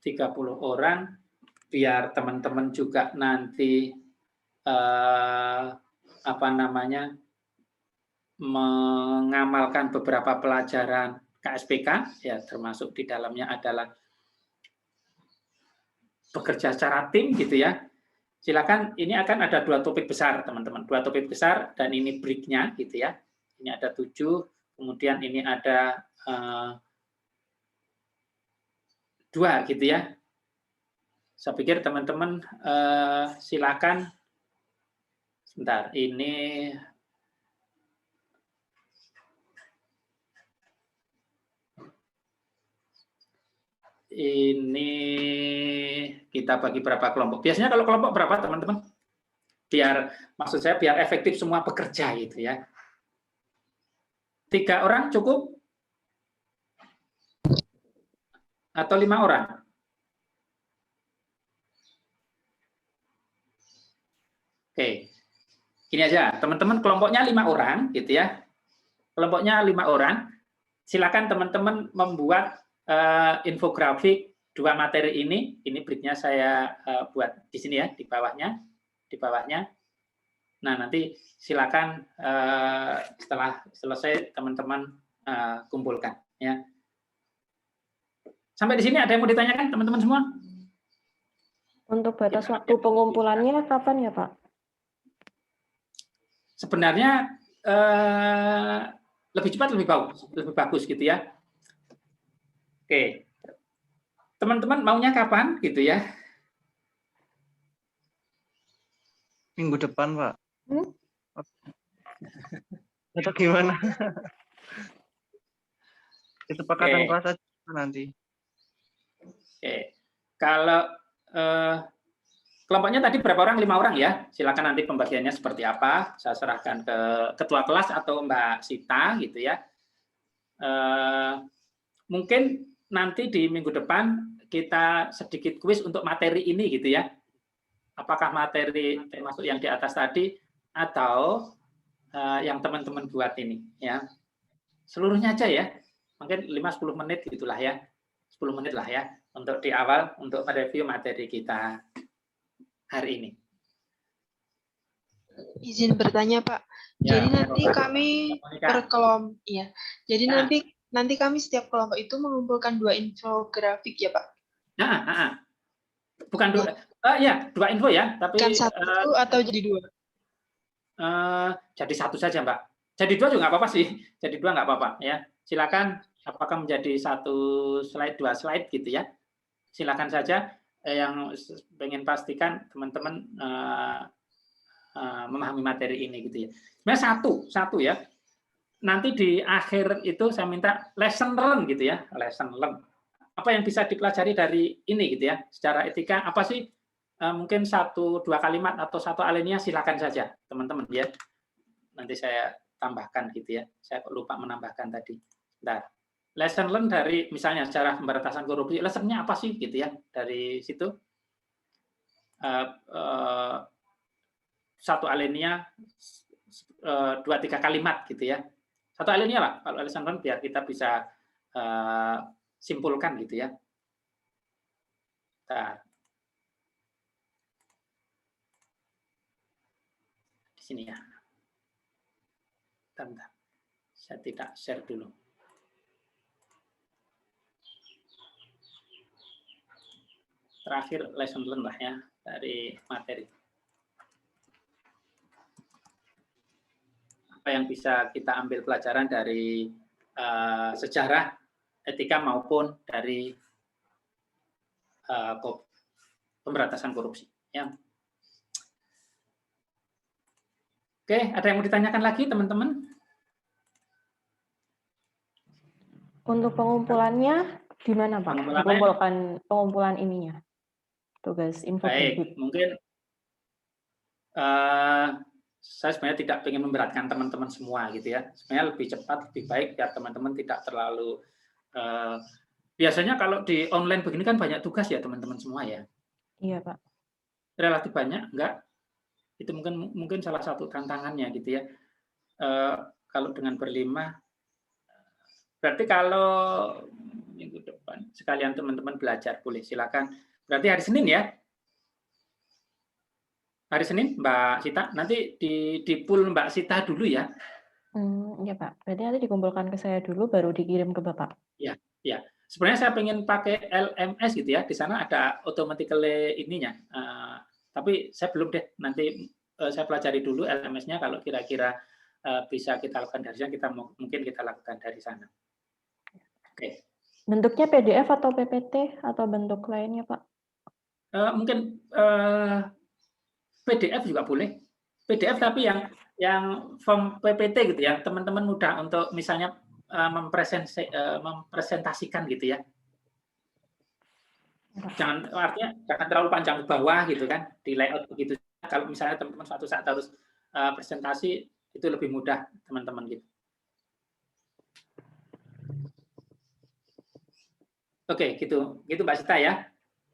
30 orang biar teman-teman juga nanti mengamalkan beberapa pelajaran KSPK ya, termasuk di dalamnya adalah bekerja secara tim gitu ya. Silakan, ini akan ada 2 topik besar teman-teman, 2 topik besar dan ini break-nya gitu ya. Ini ada 7, kemudian ini ada 2 gitu ya. Saya pikir teman-teman silakan sebentar, ini kita bagi berapa kelompok. Biasanya kalau kelompok berapa teman-teman? Biar maksud saya biar efektif semua bekerja gitu ya. 3 orang cukup? Atau 5 orang? Oke. Gini aja, teman-teman kelompoknya 5 orang gitu ya. Kelompoknya 5 orang. Silakan teman-teman membuat infografik 2 materi ini breaknya saya buat di sini ya, di bawahnya. Nah, nanti silakan setelah selesai teman-teman kumpulkan ya. Sampai di sini ada yang mau ditanyakan teman-teman semua? Untuk batas waktu pengumpulannya kapan ya, Pak? Sebenarnya lebih cepat lebih bagus gitu ya. Oke. Teman-teman maunya kapan gitu ya? Minggu depan, Pak. Atau gimana? Kesepakatan kelas aja nanti. Oke. Kalau kelompoknya tadi berapa orang? 5 orang ya. Silakan nanti pembagiannya seperti apa. Saya serahkan ke ketua kelas atau Mbak Sita gitu ya. Mungkin nanti di minggu depan kita sedikit kuis untuk materi ini gitu ya. Apakah materi termasuk yang di atas tadi atau yang teman-teman buat ini ya. Seluruhnya aja ya. Mungkin 5-10 menit gitulah ya. 10 menit lah ya untuk di awal untuk mereview materi kita hari ini. Izin bertanya, Pak. Ya, jadi nanti kami per kelompok, iya. Jadi nanti kami setiap kelompok itu mengumpulkan 2 infografik ya, Pak? Bukan 2, ya 2 info ya, tapi kan 1 atau jadi 2? Jadi 1 saja, Mbak. Jadi 2 juga nggak apa-apa sih. Jadi 2 nggak apa-apa ya. Silakan apakah menjadi 1 slide, 2 slide gitu ya. Silakan saja. Yang pengen pastikan teman-teman memahami materi ini gitu ya. Sebenarnya satu ya. Nanti di akhir itu saya minta lesson learn gitu ya, lesson learn. Apa yang bisa dipelajari dari ini gitu ya, secara etika apa sih? Mungkin 1-2 kalimat atau 1 alinea silakan saja teman-teman ya. Nanti saya tambahkan gitu ya. Saya lupa menambahkan tadi. Bentar. lesson learn dari misalnya secara pemberantasan korupsi, lessonnya apa sih gitu ya dari situ? Satu alinea 2-3 kalimat gitu ya. Satu alinea lah kalau lesson learn biar kita bisa simpulkan gitu ya. Nah, di sini ya. Bentar. Saya tidak share dulu. Terakhir lesson learn lah ya dari materi. Apa yang bisa kita ambil pelajaran dari sejarah, etika maupun dari pemberantasan korupsi. Ya. Oke, ada yang mau ditanyakan lagi teman-teman? Untuk pengumpulannya gimana Pak? Pengumpulan ininya, tugas infografik. Baik, mungkin saya sebenarnya tidak ingin memberatkan teman-teman semua gitu ya. Sebenarnya lebih cepat, lebih baik biar teman-teman tidak terlalu. Biasanya kalau di online begini kan banyak tugas ya teman-teman semua ya. Iya Pak. Relatif banyak, enggak? Itu mungkin salah satu tantangannya gitu ya. Kalau dengan berlima, berarti kalau minggu depan sekalian teman-teman belajar boleh silakan. Berarti hari Senin ya? Hari Senin Mbak Sita, nanti di pool Mbak Sita dulu ya. Ya Pak, berarti nanti dikumpulkan ke saya dulu baru dikirim ke Bapak. Ya, ya. Sebenarnya saya pengen pakai LMS gitu ya. Di sana ada automatically ininya. Tapi saya belum deh. Nanti saya pelajari dulu LMS-nya. Kalau kira-kira bisa kita lakukan dari sana, mungkin kita lakukan dari sana. Oke. Bentuknya PDF atau PPT atau bentuk lainnya Pak? Mungkin PDF juga boleh. PDF tapi yang form PPT gitu ya. Teman-teman mudah untuk misalnya mempresentasikan gitu ya. Artinya jangan terlalu panjang ke bawah gitu kan, di layout begitu. Kalau misalnya teman-teman suatu saat harus presentasi, itu lebih mudah teman-teman gitu. Oke, gitu Mbak Sita ya.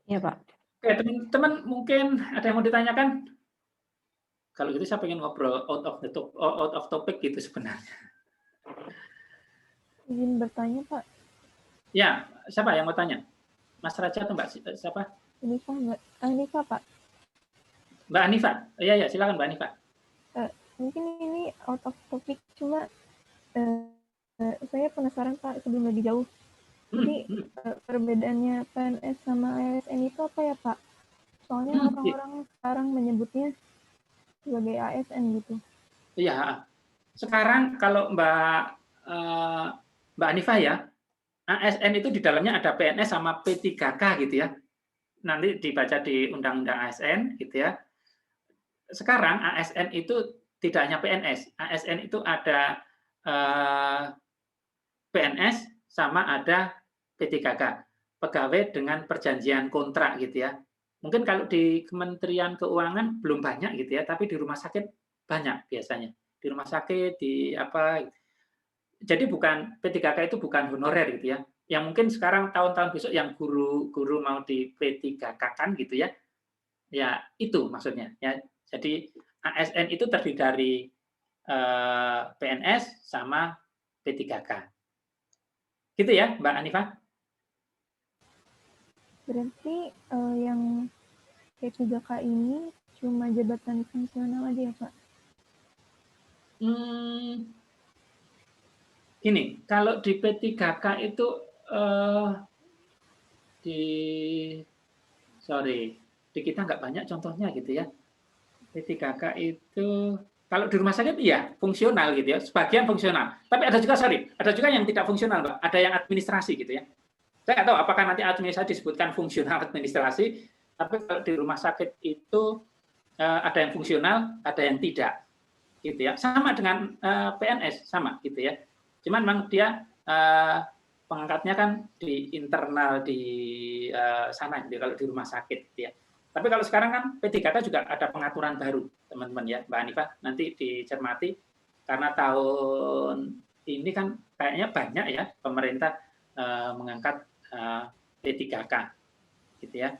Iya Pak. Oke, teman-teman mungkin ada yang mau ditanyakan? Kalau gitu saya pengen ngobrol out of topic gitu sebenarnya. Izin bertanya Pak. Ya, siapa yang mau tanya? Mas Raja atau Mbak siapa? Anifa Pak. Mbak Anifa. Iya, silakan Mbak Anifa. Mungkin ini out of topic, cuma saya penasaran Pak sebelum lebih jauh. Jadi perbedaannya PNS sama ASN itu apa ya Pak? Soalnya orang-orang sekarang menyebutnya sebagai ASN gitu. Iya. Sekarang kalau Mbak Anifa ya, ASN itu di dalamnya ada PNS sama P3K gitu ya. Nanti dibaca di Undang-Undang ASN gitu ya. Sekarang ASN itu tidak hanya PNS. ASN itu ada PNS sama ada P3K, pegawai dengan perjanjian kontrak gitu ya. Mungkin kalau di Kementerian Keuangan belum banyak gitu ya, tapi di rumah sakit banyak biasanya. Di rumah sakit, di apa. Jadi bukan P3K itu bukan honorer gitu ya. Yang mungkin sekarang tahun-tahun besok yang guru mau di P3K-kan gitu ya. Ya, itu maksudnya ya. Jadi ASN itu terdiri dari PNS sama P3K. Gitu ya, Mbak Anifa? Berarti yang P3K ini cuma jabatan fungsional aja ya, Pak? Gini, kalau di P3K itu di kita nggak banyak contohnya gitu ya. P3K itu kalau di rumah sakit iya fungsional gitu ya, sebagian fungsional. Tapi ada juga yang tidak fungsional, Mbak. Ada yang administrasi gitu ya. Saya nggak tahu apakah nanti administrasi disebutkan fungsional administrasi, tapi kalau di rumah sakit itu ada yang fungsional, ada yang tidak, gitu ya. Sama dengan PNS, sama gitu ya. Cuman memang dia pengangkatnya kan di internal di sana, gitu, kalau di rumah sakit, gitu ya. Tapi kalau sekarang kan P3K juga ada pengaturan baru, teman-teman ya, Mbak Anifa, nanti dicermati karena tahun ini kan kayaknya banyak ya pemerintah mengangkat P3K, gitu ya.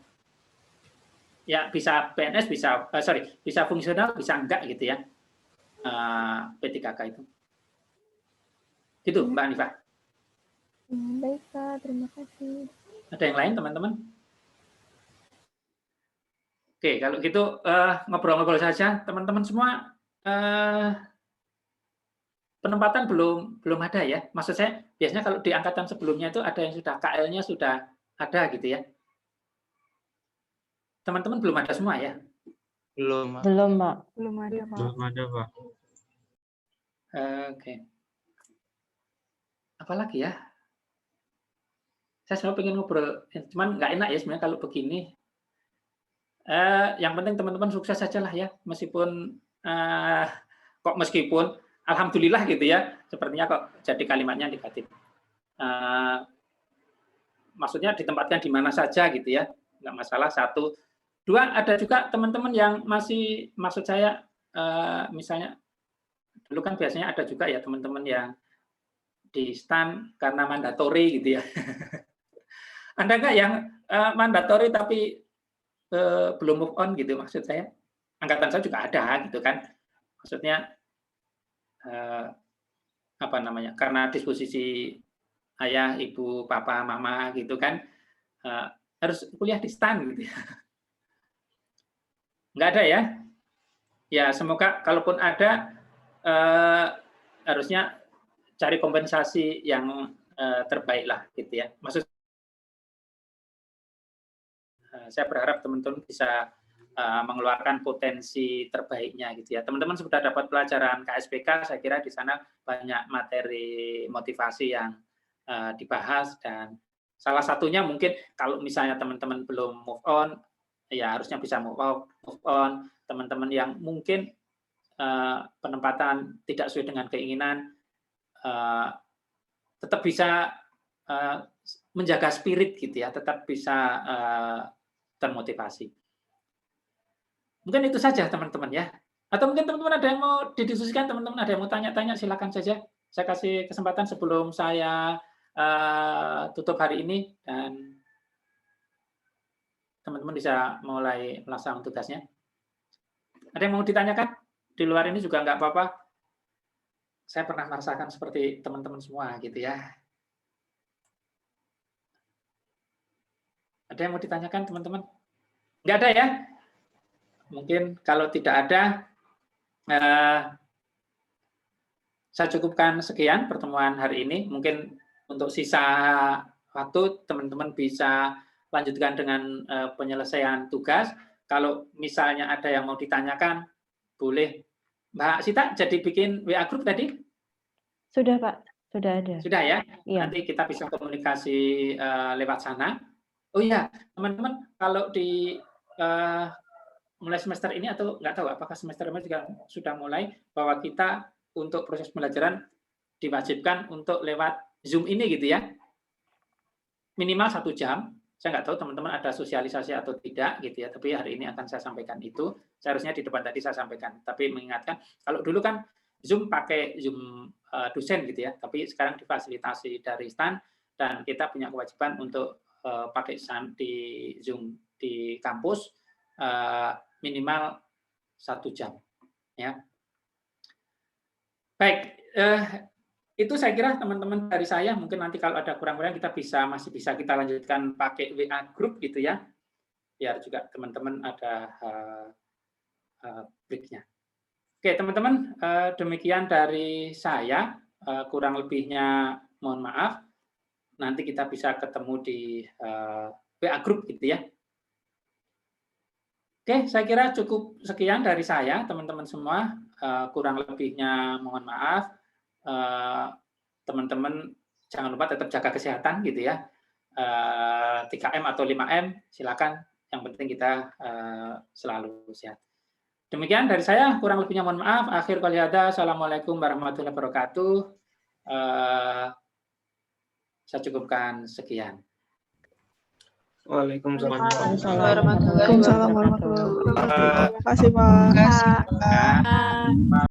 Ya bisa PNS, bisa fungsional, bisa enggak gitu ya, P3K itu. Gitu, Mbak Hanifah. Baik, Pak. Terima kasih. Ada yang lain, teman-teman? Oke, kalau gitu ngobrol-ngobrol saja, teman-teman semua. Penempatan belum ada ya. Maksud saya, biasanya kalau di angkatan sebelumnya itu ada yang sudah KL-nya sudah ada gitu ya. Teman-teman belum ada semua ya? Belum, Pak. Belum, Pak. Belum ada, Pak. Belum ada, Pak. Oke. Apalagi ya? Saya selalu pengen ngobrol, cuman nggak enak ya sebenarnya kalau begini. Yang penting teman-teman sukses saja lah ya, meskipun alhamdulillah gitu ya, sepertinya kok jadi kalimatnya negatif. Maksudnya ditempatkan di mana saja gitu ya, nggak masalah. 1, 2, ada juga teman-teman yang masih, maksud saya misalnya dulu kan biasanya ada juga ya teman-teman yang di STAN karena mandatori gitu ya. Ada nggak yang mandatori tapi belum move on gitu, maksud saya? Angkatan saya juga ada gitu kan. Maksudnya apa namanya? Karena disposisi ayah, ibu, papa, mama gitu kan, harus kuliah di STAN gitu ya. Nggak ada ya? Ya semoga kalaupun ada harusnya cari kompensasi yang terbaik lah gitu ya. Maksud saya berharap teman-teman bisa mengeluarkan potensi terbaiknya gitu ya. Teman-teman sudah dapat pelajaran KSPK, saya kira di sana banyak materi motivasi yang dibahas, dan salah satunya mungkin kalau misalnya teman-teman belum move on, ya harusnya bisa move on. Teman-teman yang mungkin penempatan tidak sesuai dengan keinginan, tetap bisa menjaga spirit gitu ya, tetap bisa termotivasi. Mungkin itu saja teman-teman ya. Atau mungkin teman-teman ada yang mau didiskusikan, teman-teman ada yang mau tanya-tanya, silakan saja. Saya kasih kesempatan sebelum saya tutup hari ini, dan teman-teman bisa mulai melaksanakan tugasnya. Ada yang mau ditanyakan? Di luar ini juga nggak apa-apa. Saya pernah merasakan seperti teman-teman semua gitu ya. Ada yang mau ditanyakan teman-teman? Nggak ada ya? Mungkin kalau tidak ada, saya cukupkan sekian pertemuan hari ini. Mungkin untuk sisa waktu teman-teman bisa lanjutkan dengan penyelesaian tugas. Kalau misalnya ada yang mau ditanyakan, boleh. Mbak Sita jadi bikin WA group tadi? Sudah, Pak. Sudah ada. Sudah ya? Iya. Nanti kita bisa komunikasi lewat sana. Oh iya, teman-teman, kalau di mulai semester ini atau nggak tahu apakah semester ini juga sudah mulai, bahwa kita untuk proses pembelajaran diwajibkan untuk lewat Zoom ini gitu ya. Minimal 1 jam. Saya nggak tahu teman-teman ada sosialisasi atau tidak gitu ya, tapi hari ini akan saya sampaikan itu. Seharusnya di depan tadi saya sampaikan, tapi mengingatkan kalau dulu kan Zoom pakai Zoom dosen gitu ya, tapi sekarang difasilitasi dari STAN, dan kita punya kewajiban untuk pakai di Zoom di kampus minimal 1 jam ya. Baik, itu saya kira teman-teman dari saya. Mungkin nanti kalau ada kurang-kurang kita masih bisa kita lanjutkan pakai WA group gitu ya, biar juga teman-teman ada break-nya. Oke teman-teman, demikian dari saya, kurang lebihnya mohon maaf. Nanti kita bisa ketemu di WA group gitu ya. Oke, saya kira cukup sekian dari saya, teman-teman semua. Kurang lebihnya mohon maaf. Teman-teman jangan lupa tetap jaga kesehatan gitu ya. 3M atau 5M, silakan. Yang penting kita selalu sehat. Demikian dari saya, kurang lebihnya mohon maaf. Akhir kali ada, assalamualaikum warahmatullahi wabarakatuh. Saya cukupkan sekian. Waalaikumsalam. Waalaikumsalam warahmatullahi wabarakatuh. Terima kasih, Pak. Terima kasih, Pak.